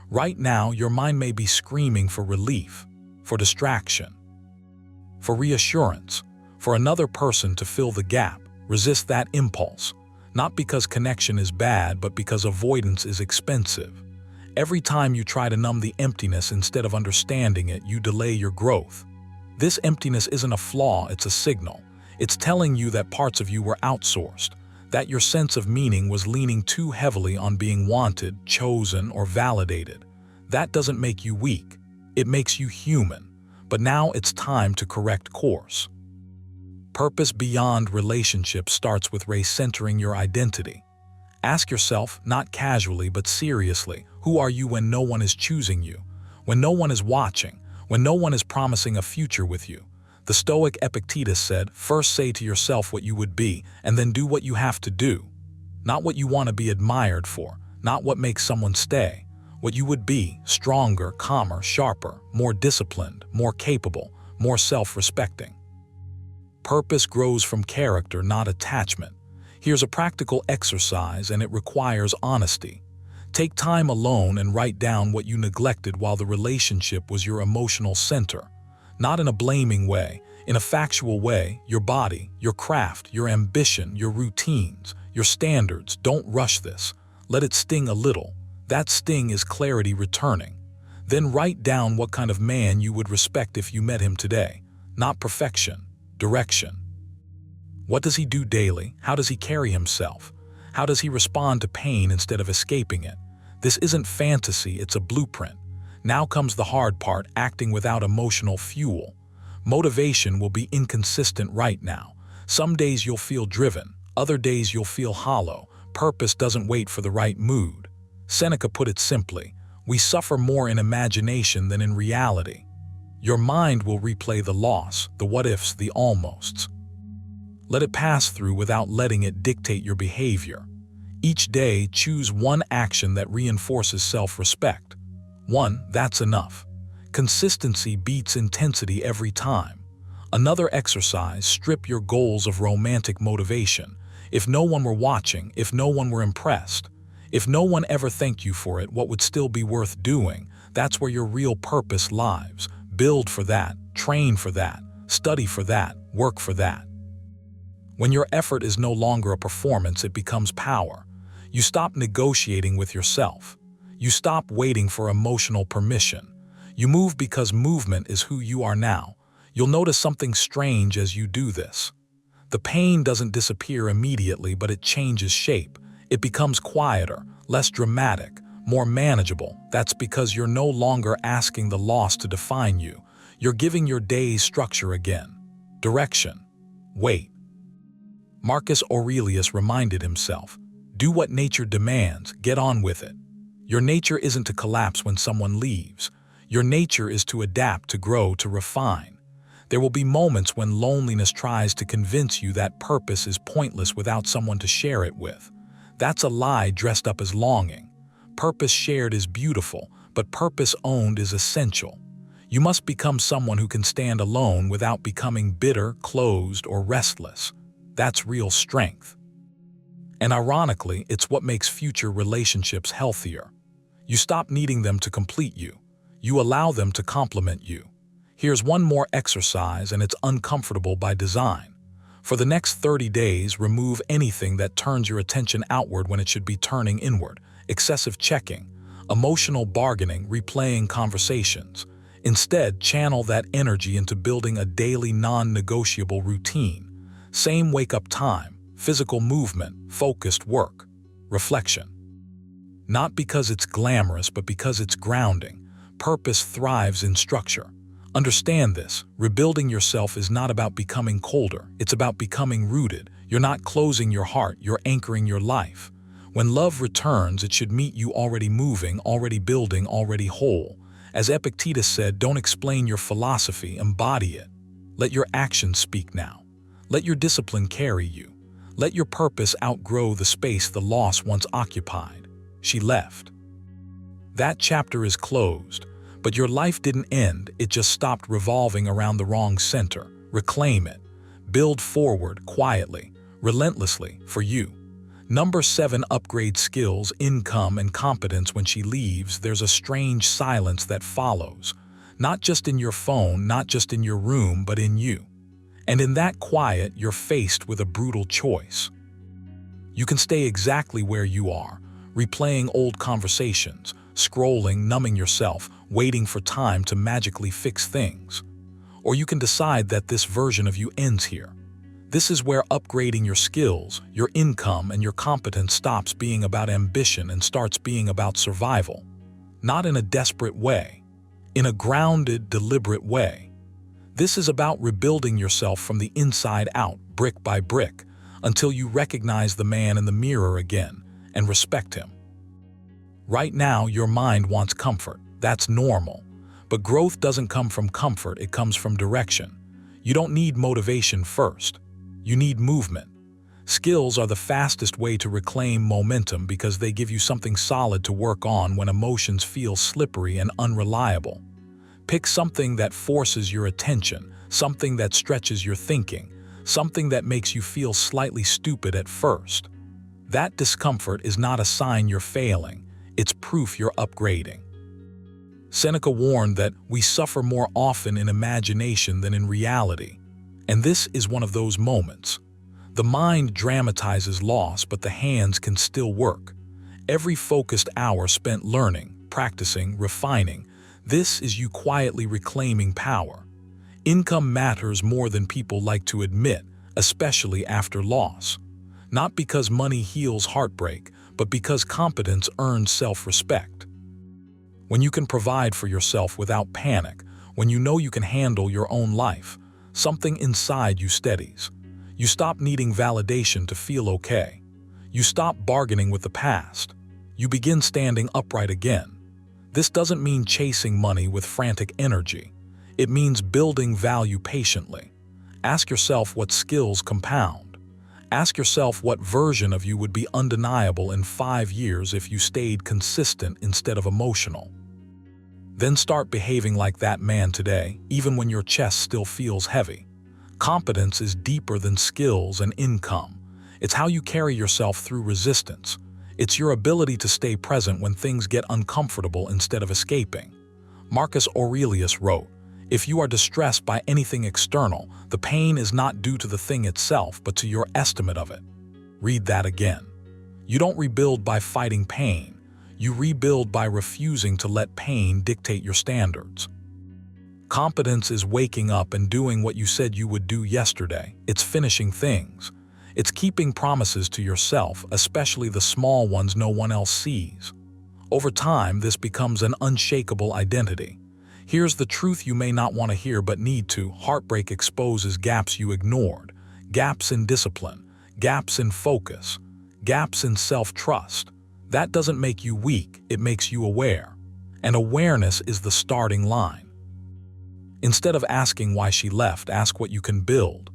Right now, your mind may be screaming for relief, for distraction, for reassurance, for another person to fill the gap. Resist that impulse. Not because connection is bad, but because avoidance is expensive. Every time you try to numb the emptiness instead of understanding it, you delay your growth. This emptiness isn't a flaw, it's a signal. It's telling you that parts of you were outsourced, that your sense of meaning was leaning too heavily on being wanted, chosen, or validated. That doesn't make you weak. It makes you human. But now it's time to correct course. Purpose beyond relationships starts with recentering your identity. Ask yourself, not casually but seriously, who are you when no one is choosing you, when no one is watching, when no one is promising a future with you? The Stoic Epictetus said, "First say to yourself what you would be, and then do what you have to do." Not what you want to be admired for, not what makes someone stay. What you would be: stronger, calmer, sharper, more disciplined, more capable, more self-respecting. Purpose grows from character, not attachment. Here's a practical exercise, and it requires honesty. Take time alone and write down what you neglected while the relationship was your emotional center. Not in a blaming way, in a factual way. Your body, your craft, your ambition, your routines, your standards. Don't rush this. Let it sting a little. That sting is clarity returning. Then write down what kind of man you would respect if you met him today. Not perfection, direction. What does he do daily? How does he carry himself? How does he respond to pain instead of escaping it? This isn't fantasy, it's a blueprint. Now comes the hard part: acting without emotional fuel. Motivation will be inconsistent right now. Some days you'll feel driven, other days you'll feel hollow. Purpose doesn't wait for the right mood. Seneca put it simply, "We suffer more in imagination than in reality." Your mind will replay the loss, the what-ifs, the almosts. Let it pass through without letting it dictate your behavior. Each day, choose one action that reinforces self-respect. One, that's enough. Consistency beats intensity every time. Another exercise: strip your goals of romantic motivation. If no one were watching, if no one were impressed, if no one ever thanked you for it, what would still be worth doing? That's where your real purpose lies. Build for that, train for that, study for that, work for that. When your effort is no longer a performance, it becomes power. You stop negotiating with yourself. You stop waiting for emotional permission. You move because movement is who you are now. You'll notice something strange as you do this. The pain doesn't disappear immediately, but it changes shape. It becomes quieter, less dramatic, more manageable. That's because you're no longer asking the loss to define you. You're giving your days structure again. Direction. Wait. Marcus Aurelius reminded himself, "Do what nature demands, get on with it." Your nature isn't to collapse when someone leaves. Your nature is to adapt, to grow, to refine. There will be moments when loneliness tries to convince you that purpose is pointless without someone to share it with. That's a lie dressed up as longing. Purpose shared is beautiful, but purpose owned is essential. You must become someone who can stand alone without becoming bitter, closed, or restless. That's real strength. And ironically, it's what makes future relationships healthier. You stop needing them to complete you. You allow them to complement you. Here's one more exercise, and it's uncomfortable by design. For the next 30 days, remove anything that turns your attention outward when it should be turning inward. Excessive checking, emotional bargaining, replaying conversations. Instead, channel that energy into building a daily non-negotiable routine. Same wake-up time, physical movement, focused work. Reflection. Not because it's glamorous, but because it's grounding. Purpose thrives in structure. Understand this. Rebuilding yourself is not about becoming colder. It's about becoming rooted. You're not closing your heart, you're anchoring your life. When love returns, it should meet you already moving, already building, already whole. As Epictetus said, don't explain your philosophy, embody it. Let your actions speak now. Let your discipline carry you. Let your purpose outgrow the space the loss once occupied. She left. That chapter is closed, but your life didn't end, it just stopped revolving around the wrong center. Reclaim it. Build forward quietly, relentlessly, for you. Number 7, upgrade skills, income, and competence. When she leaves, there's a strange silence that follows. Not just in your phone, not just in your room, but in you. And in that quiet, you're faced with a brutal choice. You can stay exactly where you are, replaying old conversations, scrolling, numbing yourself, waiting for time to magically fix things. Or you can decide that this version of you ends here. This is where upgrading your skills, your income, and your competence stops being about ambition and starts being about survival. Not in a desperate way, in a grounded, deliberate way. This is about rebuilding yourself from the inside out, brick by brick, until you recognize the man in the mirror again and respect him. Right now, your mind wants comfort. That's normal. But growth doesn't come from comfort, it comes from direction. You don't need motivation first. You need movement. Skills are the fastest way to reclaim momentum because they give you something solid to work on when emotions feel slippery and unreliable. Pick something that forces your attention, something that stretches your thinking, something that makes you feel slightly stupid at first. That discomfort is not a sign you're failing, it's proof you're upgrading. Seneca warned that we suffer more often in imagination than in reality. And this is one of those moments. The mind dramatizes loss, but the hands can still work. Every focused hour spent learning, practicing, refining, this is you quietly reclaiming power. Income matters more than people like to admit, especially after loss. Not because money heals heartbreak, but because competence earns self-respect. When you can provide for yourself without panic, when you know you can handle your own life, something inside you steadies. You stop needing validation to feel okay. You stop bargaining with the past. You begin standing upright again. This doesn't mean chasing money with frantic energy. It means building value patiently. Ask yourself what skills compound. Ask yourself what version of you would be undeniable in 5 years if you stayed consistent instead of emotional. Then start behaving like that man today, even when your chest still feels heavy. Competence is deeper than skills and income. It's how you carry yourself through resistance. It's your ability to stay present when things get uncomfortable instead of escaping. Marcus Aurelius wrote, "If you are distressed by anything external, the pain is not due to the thing itself, but to your estimate of it." Read that again. You don't rebuild by fighting pain. You rebuild by refusing to let pain dictate your standards. Competence is waking up and doing what you said you would do yesterday. It's finishing things. It's keeping promises to yourself, especially the small ones no one else sees. Over time, this becomes an unshakable identity. Here's the truth you may not want to hear but need to. Heartbreak exposes gaps you ignored. Gaps in discipline. Gaps in focus. Gaps in self-trust. That doesn't make you weak, it makes you aware. And awareness is the starting line. Instead of asking why she left, ask what you can build.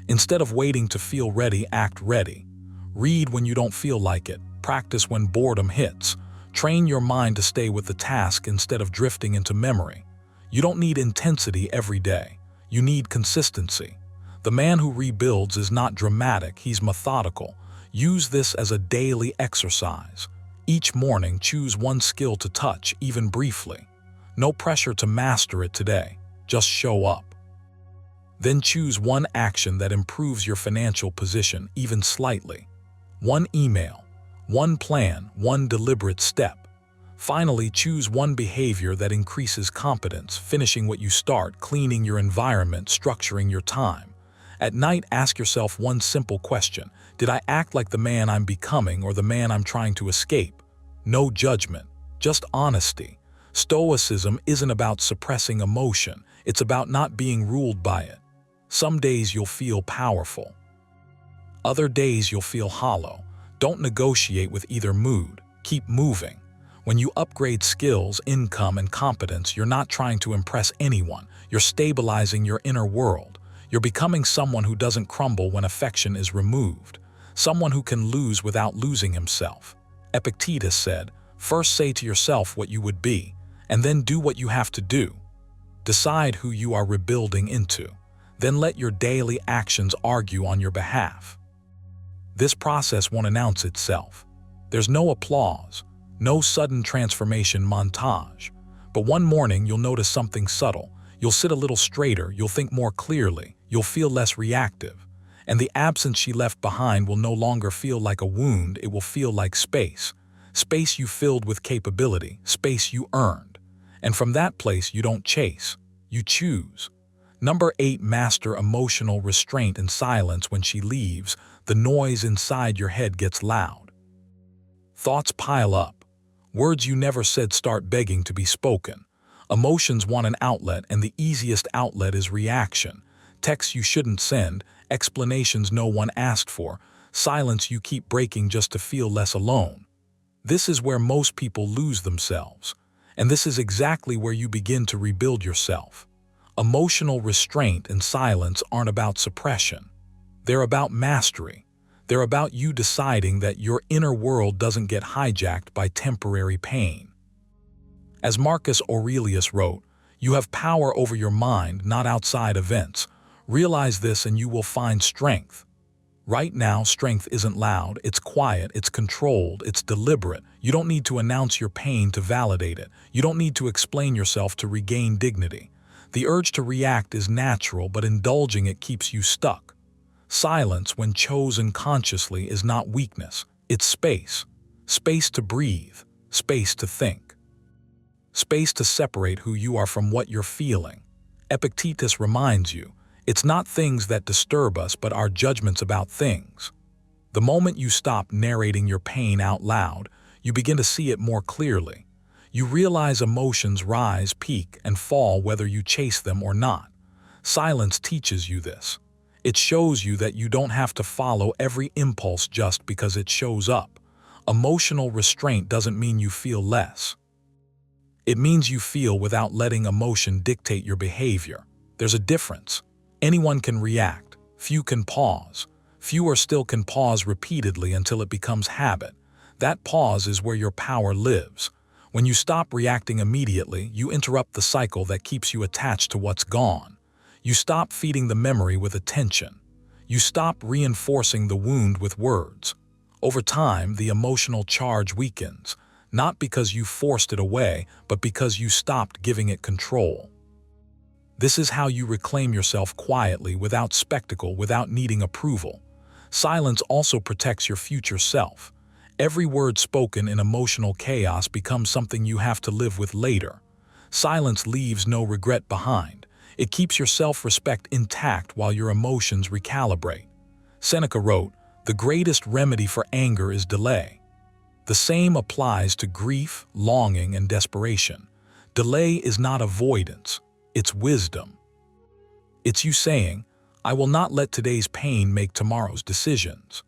Instead of waiting to feel ready, act ready. Read when you don't feel like it. Practice when boredom hits. Train your mind to stay with the task instead of drifting into memory. You don't need intensity every day. You need consistency. The man who rebuilds is not dramatic, he's methodical. Use this as a daily exercise. Each morning, choose one skill to touch, even briefly. No pressure to master it today. Just show up. Then choose one action that improves your financial position even slightly. One email, one plan, one deliberate step. Finally, choose one behavior that increases competence, finishing what you start, cleaning your environment, structuring your time. At night, ask yourself one simple question: did I act like the man I'm becoming or the man I'm trying to escape? No judgment, just honesty. Stoicism isn't about suppressing emotion, it's about not being ruled by it. Some days you'll feel powerful. Other days you'll feel hollow. Don't negotiate with either mood. Keep moving. When you upgrade skills, income, and competence, you're not trying to impress anyone. You're stabilizing your inner world. You're becoming someone who doesn't crumble when affection is removed. Someone who can lose without losing himself. Epictetus said, "First say to yourself what you would be, and then do what you have to do. Decide who you are rebuilding into. Then let your daily actions argue on your behalf." This process won't announce itself. There's no applause, no sudden transformation montage. But one morning you'll notice something subtle. You'll sit a little straighter, you'll think more clearly, you'll feel less reactive. And the absence she left behind will no longer feel like a wound, it will feel like space. Space you filled with capability, space you earned. And from that place you don't chase, you choose. Number 8, master emotional restraint and silence. When she leaves, the noise inside your head gets loud. Thoughts pile up. Words you never said start begging to be spoken. Emotions want an outlet, and the easiest outlet is reaction. Texts you shouldn't send, explanations no one asked for, silence you keep breaking just to feel less alone. This is where most people lose themselves. And this is exactly where you begin to rebuild yourself. Emotional restraint and silence aren't about suppression. They're about mastery. They're about you deciding that your inner world doesn't get hijacked by temporary pain. As Marcus Aurelius wrote, "You have power over your mind, not outside events. Realize this and you will find strength." Right now, strength isn't loud, it's quiet, it's controlled, it's deliberate. You don't need to announce your pain to validate it. You don't need to explain yourself to regain dignity. The urge to react is natural, but indulging it keeps you stuck. Silence, when chosen consciously, is not weakness, it's space. Space to breathe, space to think. Space to separate who you are from what you're feeling. Epictetus reminds you, it's not things that disturb us, but our judgments about things. The moment you stop narrating your pain out loud, you begin to see it more clearly. You realize emotions rise, peak, and fall whether you chase them or not. Silence teaches you this. It shows you that you don't have to follow every impulse just because it shows up. Emotional restraint doesn't mean you feel less. It means you feel without letting emotion dictate your behavior. There's a difference. Anyone can react. Few can pause. Fewer still can pause repeatedly until it becomes habit. That pause is where your power lives. When you stop reacting immediately, you interrupt the cycle that keeps you attached to what's gone. You stop feeding the memory with attention. You stop reinforcing the wound with words. Over time, the emotional charge weakens, not because you forced it away, but because you stopped giving it control. This is how you reclaim yourself quietly, without spectacle, without needing approval. Silence also protects your future self. Every word spoken in emotional chaos becomes something you have to live with later. Silence leaves no regret behind. It keeps your self-respect intact while your emotions recalibrate. Seneca wrote, "The greatest remedy for anger is delay." The same applies to grief, longing, and desperation. Delay is not avoidance, it's wisdom. It's you saying, "I will not let today's pain make tomorrow's decisions."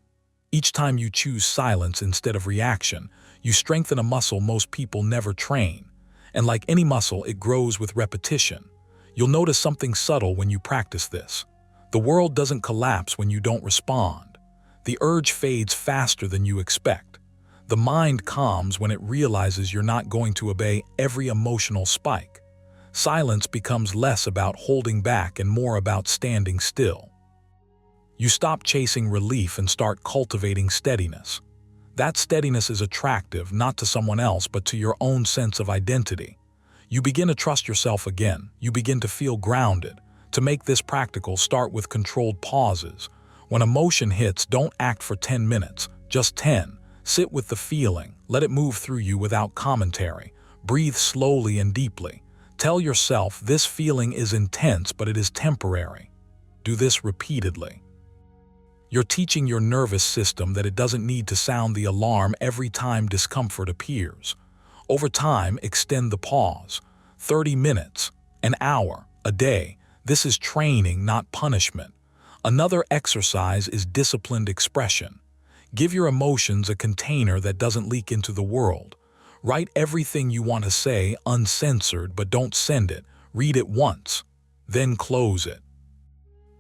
Each time you choose silence instead of reaction, you strengthen a muscle most people never train. And like any muscle, it grows with repetition. You'll notice something subtle when you practice this. The world doesn't collapse when you don't respond. The urge fades faster than you expect. The mind calms when it realizes you're not going to obey every emotional spike. Silence becomes less about holding back and more about standing still. You stop chasing relief and start cultivating steadiness. That steadiness is attractive not to someone else but to your own sense of identity. You begin to trust yourself again. You begin to feel grounded, To make this practical, start with controlled pauses. When emotion hits, don't act for 10 minutes, just 10. Sit with the feeling, let it move through you without commentary. Breathe slowly and deeply. Tell yourself this feeling is intense, but it is temporary. Do this repeatedly. You're teaching your nervous system that it doesn't need to sound the alarm every time discomfort appears. Over time, extend the pause. 30 minutes, an hour, a day. This is training, not punishment. Another exercise is disciplined expression. Give your emotions a container that doesn't leak into the world. Write everything you want to say uncensored, but don't send it. Read it once, then close it.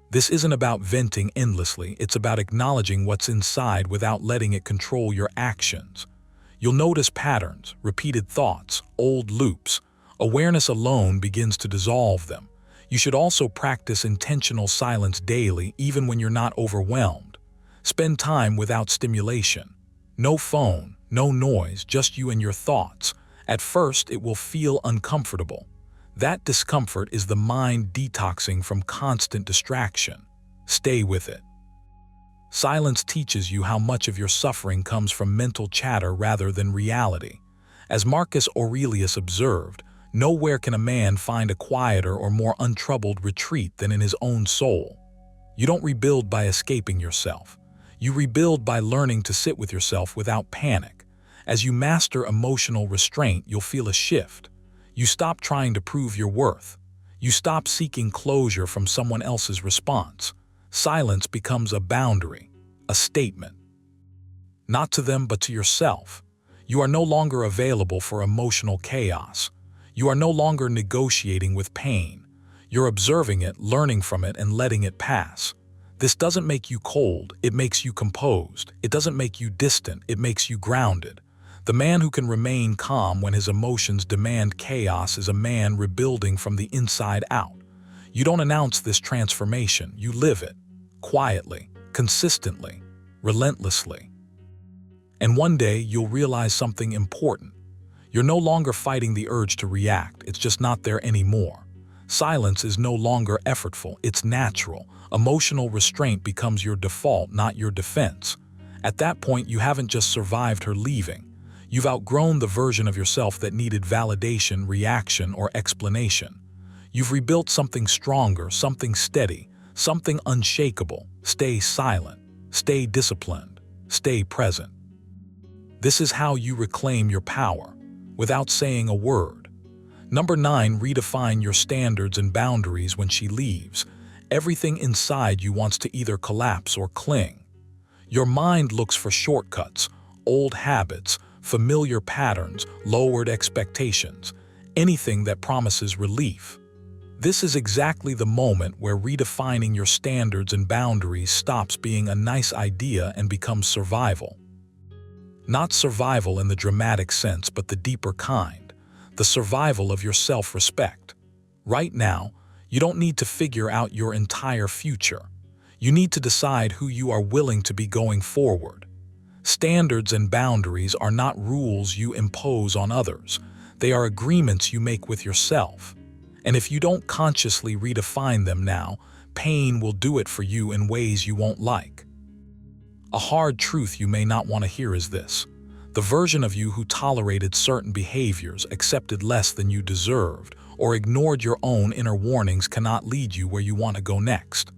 This isn't about venting endlessly, it's about acknowledging what's inside without letting it control your actions. You'll notice patterns, repeated thoughts, old loops. Awareness alone begins to dissolve them. You should also practice intentional silence daily, even when you're not overwhelmed. Spend time without stimulation. No phone, no noise, just you and your thoughts. At first, it will feel uncomfortable. That discomfort is the mind detoxing from constant distraction. Stay with it. Silence teaches you how much of your suffering comes from mental chatter rather than reality. As Marcus Aurelius observed, nowhere can a man find a quieter or more untroubled retreat than in his own soul. You don't rebuild by escaping yourself. You rebuild by learning to sit with yourself without panic. As you master emotional restraint, you'll feel a shift. You stop trying to prove your worth. You stop seeking closure from someone else's response. Silence becomes a boundary, a statement. Not to them, but to yourself. You are no longer available for emotional chaos. You are no longer negotiating with pain. You're observing it, learning from it, and letting it pass. This doesn't make you cold, it makes you composed. It doesn't make you distant, it makes you grounded. The man who can remain calm when his emotions demand chaos is a man rebuilding from the inside out. You don't announce this transformation, you live it. Quietly, consistently, relentlessly. And one day you'll realize something important. You're no longer fighting the urge to react, it's just not there anymore. Silence is no longer effortful, it's natural. Emotional restraint becomes your default, not your defense. At that point, you haven't just survived her leaving. You've outgrown the version of yourself that needed validation, reaction, or explanation. You've rebuilt something stronger, something steady, something unshakable. Stay silent, stay disciplined, stay present. This is how you reclaim your power, without saying a word. Number 9, redefine your standards and boundaries when she leaves. Everything inside you wants to either collapse or cling. Your mind looks for shortcuts, old habits, familiar patterns, lowered expectations, anything that promises relief. This is exactly the moment where redefining your standards and boundaries stops being a nice idea and becomes survival. Not survival in the dramatic sense, but the deeper kind, the survival of your self-respect. Right now, you don't need to figure out your entire future. You need to decide who you are willing to be going forward. Standards and boundaries are not rules you impose on others. They are agreements you make with yourself. And if you don't consciously redefine them now, pain will do it for you in ways you won't like. A hard truth you may not want to hear is this: the version of you who tolerated certain behaviors, accepted less than you deserved, or ignored your own inner warnings cannot lead you where you want to go next.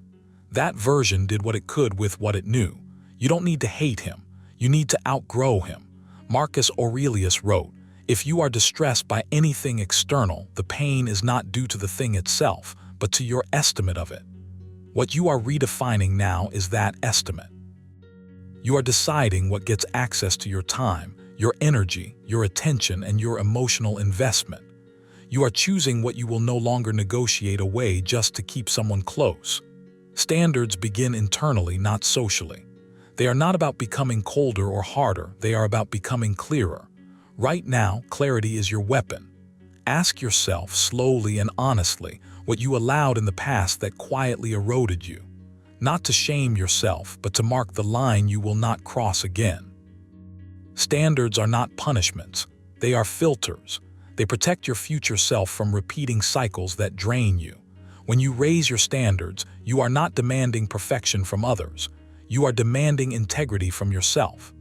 That version did what it could with what it knew. You don't need to hate him. You need to outgrow him. Marcus Aurelius wrote, "If you are distressed by anything external, the pain is not due to the thing itself, but to your estimate of it." What you are redefining now is that estimate. You are deciding what gets access to your time, your energy, your attention, and your emotional investment. You are choosing what you will no longer negotiate away just to keep someone close. Standards begin internally, not socially. They are not about becoming colder or harder, they are about becoming clearer. Right now, clarity is your weapon. Ask yourself slowly and honestly what you allowed in the past that quietly eroded you. Not to shame yourself, but to mark the line you will not cross again. Standards are not punishments, they are filters. They protect your future self from repeating cycles that drain you. When you raise your standards, you are not demanding perfection from others. You are demanding integrity from yourself.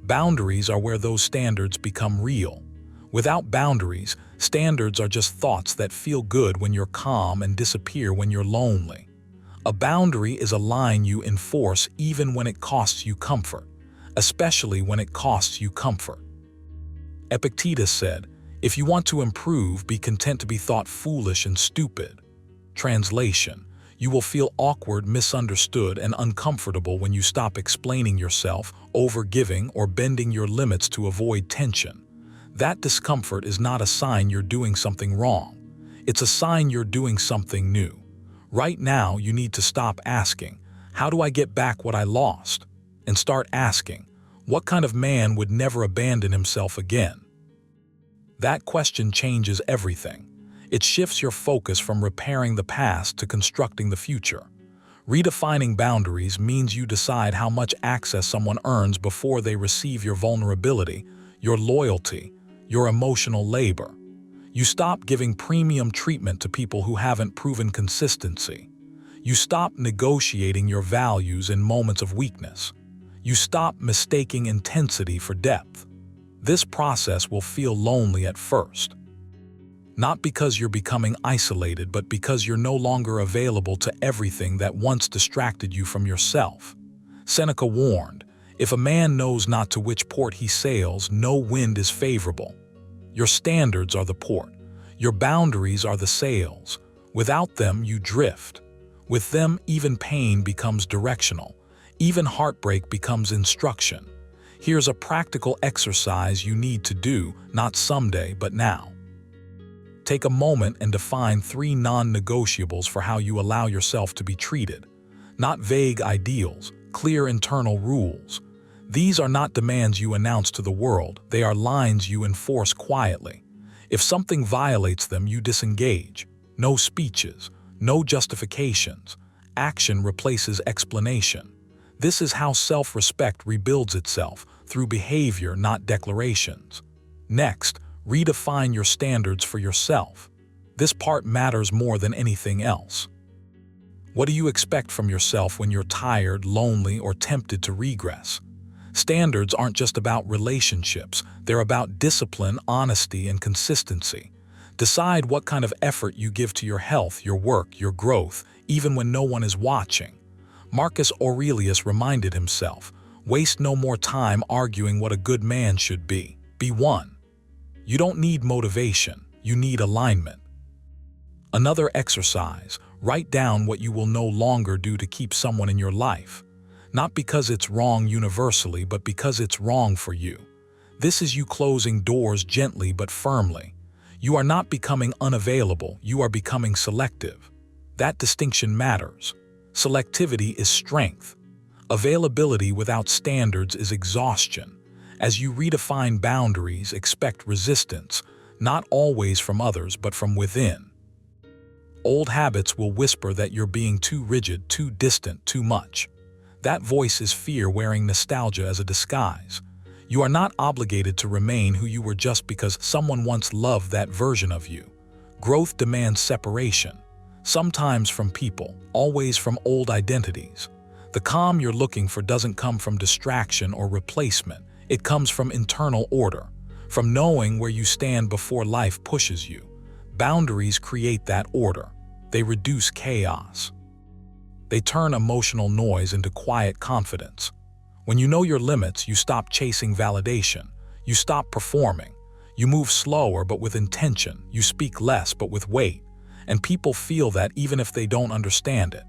Boundaries are where those standards become real. Without boundaries, standards are just thoughts that feel good when you're calm and disappear when you're lonely. A boundary is a line you enforce even when it costs you comfort, especially when it costs you comfort. Epictetus said, "If you want to improve, be content to be thought foolish and stupid." Translation: you will feel awkward, misunderstood, and uncomfortable when you stop explaining yourself, overgiving, or bending your limits to avoid tension. That discomfort is not a sign you're doing something wrong. It's a sign you're doing something new. Right now, you need to stop asking, "How do I get back what I lost?" and start asking, "What kind of man would never abandon himself again?" That question changes everything. It shifts your focus from repairing the past to constructing the future. Redefining boundaries means you decide how much access someone earns before they receive your vulnerability, your loyalty, your emotional labor. You stop giving premium treatment to people who haven't proven consistency. You stop negotiating your values in moments of weakness. You stop mistaking intensity for depth. This process will feel lonely at first. Not because you're becoming isolated, but because you're no longer available to everything that once distracted you from yourself. Seneca warned, "If a man knows not to which port he sails, no wind is favorable." Your standards are the port. Your boundaries are the sails. Without them, you drift. With them, even pain becomes directional. Even heartbreak becomes instruction. Here's a practical exercise you need to do, not someday, but now. Take a moment and define 3 non-negotiables for how you allow yourself to be treated. Not vague ideals, clear internal rules. These are not demands you announce to the world, they are lines you enforce quietly. If something violates them, you disengage. No speeches, no justifications. Action replaces explanation. This is how self-respect rebuilds itself, through behavior, not declarations. Next, redefine your standards for yourself. This part matters more than anything else. What do you expect from yourself when you're tired, lonely, or tempted to regress? Standards aren't just about relationships, they're about discipline, honesty, and consistency. Decide what kind of effort you give to your health, your work, your growth, even when no one is watching. Marcus Aurelius reminded himself, "Waste no more time arguing what a good man should be. Be one." You don't need motivation, you need alignment. Another exercise, write down what you will no longer do to keep someone in your life. Not because it's wrong universally, but because it's wrong for you. This is you closing doors gently but firmly. You are not becoming unavailable, you are becoming selective. That distinction matters. Selectivity is strength. Availability without standards is exhaustion. As you redefine boundaries, expect resistance, not always from others, but from within. Old habits will whisper that you're being too rigid, too distant, too much. That voice is fear wearing nostalgia as a disguise. You are not obligated to remain who you were just because someone once loved that version of you. Growth demands separation, sometimes from people, always from old identities. The calm you're looking for doesn't come from distraction or replacement. It comes from internal order, from knowing where you stand before life pushes you. Boundaries create that order. They reduce chaos. They turn emotional noise into quiet confidence. When you know your limits, you stop chasing validation. You stop performing. You move slower but with intention. You speak less but with weight. And people feel that even if they don't understand it.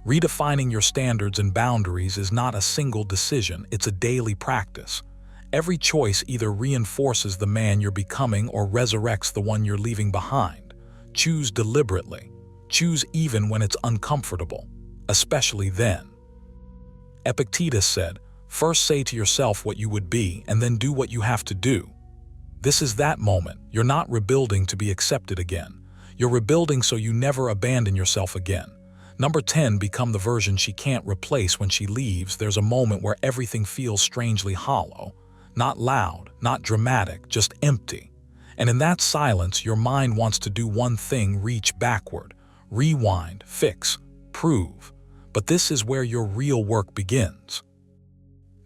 Redefining your standards and boundaries is not a single decision, it's a daily practice. Every choice either reinforces the man you're becoming or resurrects the one you're leaving behind. Choose deliberately. Choose even when it's uncomfortable, especially then. Epictetus said, "First say to yourself what you would be, and then do what you have to do." This is that moment. You're not rebuilding to be accepted again. You're rebuilding so you never abandon yourself again. Number 10, become the version she can't replace when she leaves. There's a moment where everything feels strangely hollow. Not loud, not dramatic, just empty. And in that silence, your mind wants to do one thing: reach backward. rewind, fix, prove. But this is where your real work begins.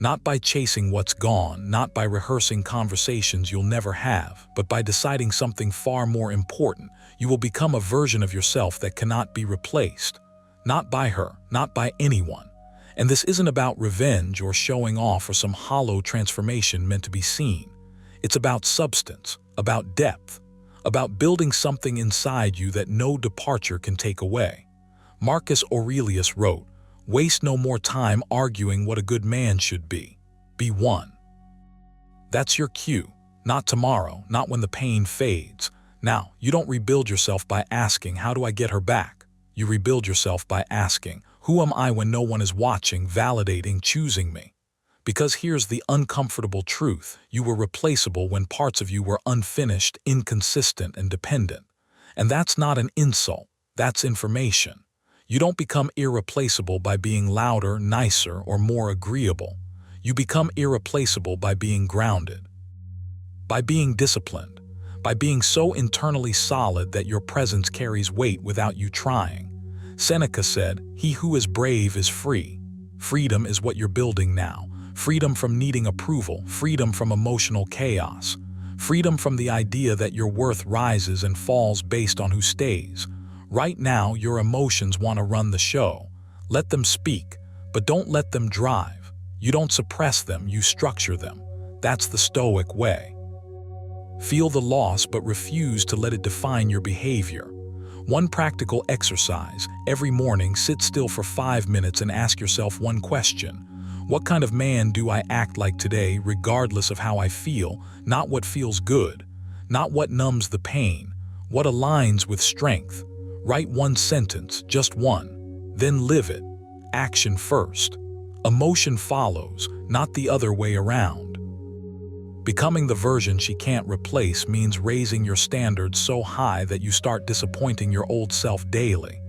Not by chasing what's gone, not by rehearsing conversations you'll never have, but by deciding something far more important. You will become a version of yourself that cannot be replaced. Not by her, not by anyone. And this isn't about revenge or showing off or some hollow transformation meant to be seen. It's about substance, about depth, about building something inside you that no departure can take away. Marcus Aurelius wrote, "Waste no more time arguing what a good man should be. Be one." That's your cue. Not tomorrow, not when the pain fades. Now, you don't rebuild yourself by asking, "How do I get her back?" You rebuild yourself by asking, "Who am I when no one is watching, validating, choosing me?" Because here's the uncomfortable truth. You were replaceable when parts of you were unfinished, inconsistent, and dependent. And that's not an insult. That's information. You don't become irreplaceable by being louder, nicer, or more agreeable. You become irreplaceable by being grounded, by being disciplined, by being so internally solid that your presence carries weight without you trying. Seneca said, "He who is brave is free." Freedom is what you're building now. Freedom from needing approval, freedom from emotional chaos, freedom from the idea that your worth rises and falls based on who stays. Right now, your emotions want to run the show. Let them speak, but don't let them drive. You don't suppress them, you structure them. That's the Stoic way. Feel the loss, but refuse to let it define your behavior. One practical exercise: every morning, sit still for 5 minutes and ask yourself one question. What kind of man do I act like today, regardless of how I feel? Not what feels good, not what numbs the pain, what aligns with strength. Write one sentence, just one, then live it. Action first. Emotion follows, not the other way around. Becoming the version she can't replace means raising your standards so high that you start disappointing your old self daily.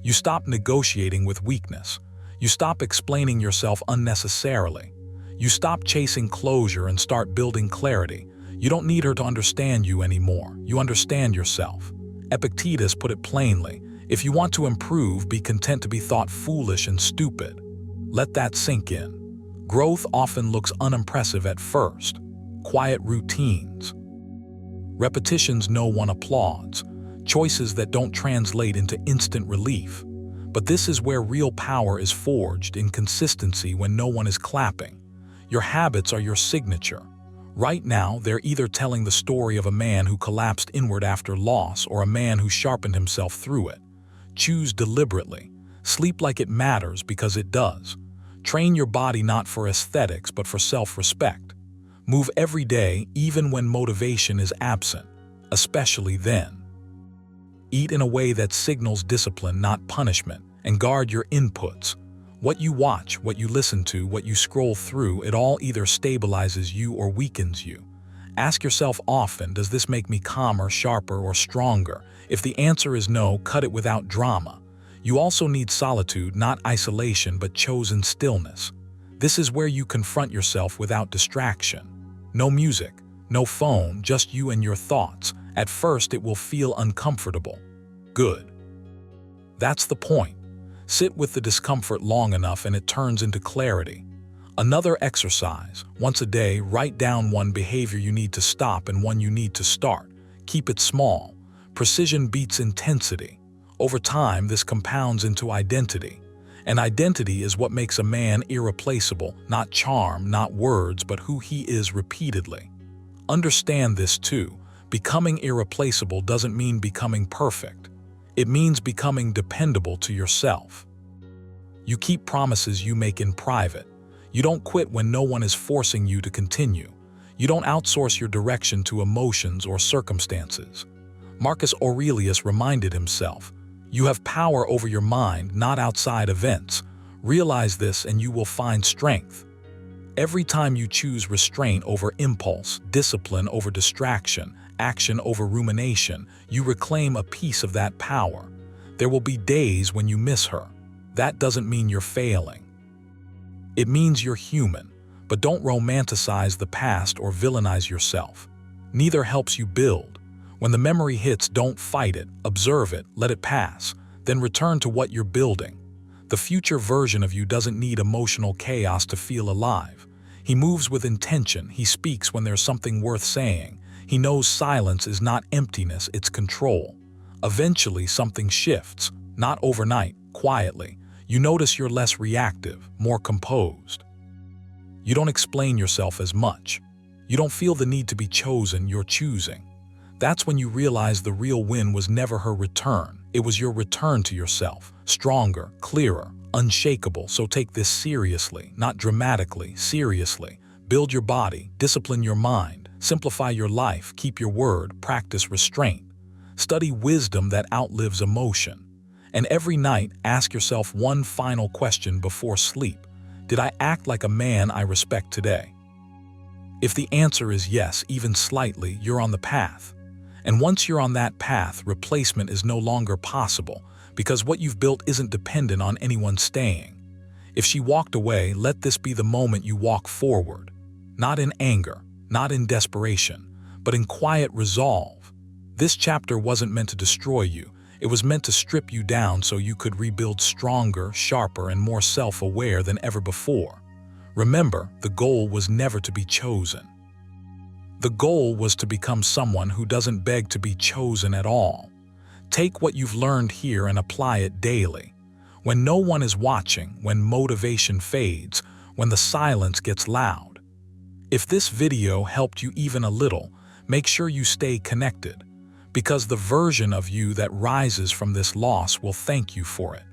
You stop negotiating with weakness. You stop explaining yourself unnecessarily. You stop chasing closure and start building clarity. You don't need her to understand you anymore. You understand yourself. Epictetus put it plainly, "If you want to improve, be content to be thought foolish and stupid." Let that sink in. Growth often looks unimpressive at first. Quiet routines. Repetitions no one applauds. Choices that don't translate into instant relief. But this is where real power is forged, in consistency when no one is clapping. Your habits are your signature. Right now, they're either telling the story of a man who collapsed inward after loss or a man who sharpened himself through it. Choose deliberately. Sleep like it matters, because it does. Train your body not for aesthetics but for self-respect. Move every day, even when motivation is absent, especially then. Eat in a way that signals discipline, not punishment, and guard your inputs. What you watch, what you listen to, what you scroll through, it all either stabilizes you or weakens you. Ask yourself often, does this make me calmer, sharper, or stronger? If the answer is no, cut it without drama. You also need solitude, not isolation, but chosen stillness. This is where you confront yourself without distraction. No music, no phone, just you and your thoughts. At first, it will feel uncomfortable. Good. That's the point. Sit with the discomfort long enough and it turns into clarity. Another exercise: once a day, write down one behavior you need to stop and one you need to start. Keep it small. Precision beats intensity. Over time, this compounds into identity. And identity is what makes a man irreplaceable, not charm, not words, but who he is repeatedly. Understand this too. Becoming irreplaceable doesn't mean becoming perfect. It means becoming dependable to yourself. You keep promises you make in private. You don't quit when no one is forcing you to continue. You don't outsource your direction to emotions or circumstances. Marcus Aurelius reminded himself, "You have power over your mind, not outside events. Realize this and you will find strength." Every time you choose restraint over impulse, discipline over distraction, action over rumination, you reclaim a piece of that power. There will be days when you miss her. That doesn't mean you're failing. It means you're human, but don't romanticize the past or villainize yourself. Neither helps you build. When the memory hits, don't fight it, observe it, let it pass. Then return to what you're building. The future version of you doesn't need emotional chaos to feel alive. He moves with intention. He speaks when there's something worth saying. He knows silence is not emptiness, it's control. Eventually, something shifts, not overnight, quietly. You notice you're less reactive, more composed. You don't explain yourself as much. You don't feel the need to be chosen, you're choosing. That's when you realize the real win was never her return. It was your return to yourself, stronger, clearer, unshakable. So take this seriously, not dramatically, seriously. Build your body, discipline your mind, simplify your life, keep your word, practice restraint. Study wisdom that outlives emotion. And every night, ask yourself one final question before sleep. Did I act like a man I respect today? If the answer is yes, even slightly, you're on the path. And once you're on that path, replacement is no longer possible, because what you've built isn't dependent on anyone staying. If she walked away, let this be the moment you walk forward. Not in anger, not in desperation, but in quiet resolve. This chapter wasn't meant to destroy you. It was meant to strip you down so you could rebuild stronger, sharper, and more self-aware than ever before. Remember, the goal was never to be chosen. The goal was to become someone who doesn't beg to be chosen at all. Take what you've learned here and apply it daily. When no one is watching, when motivation fades, when the silence gets loud. If this video helped you even a little, make sure you stay connected, because the version of you that rises from this loss will thank you for it.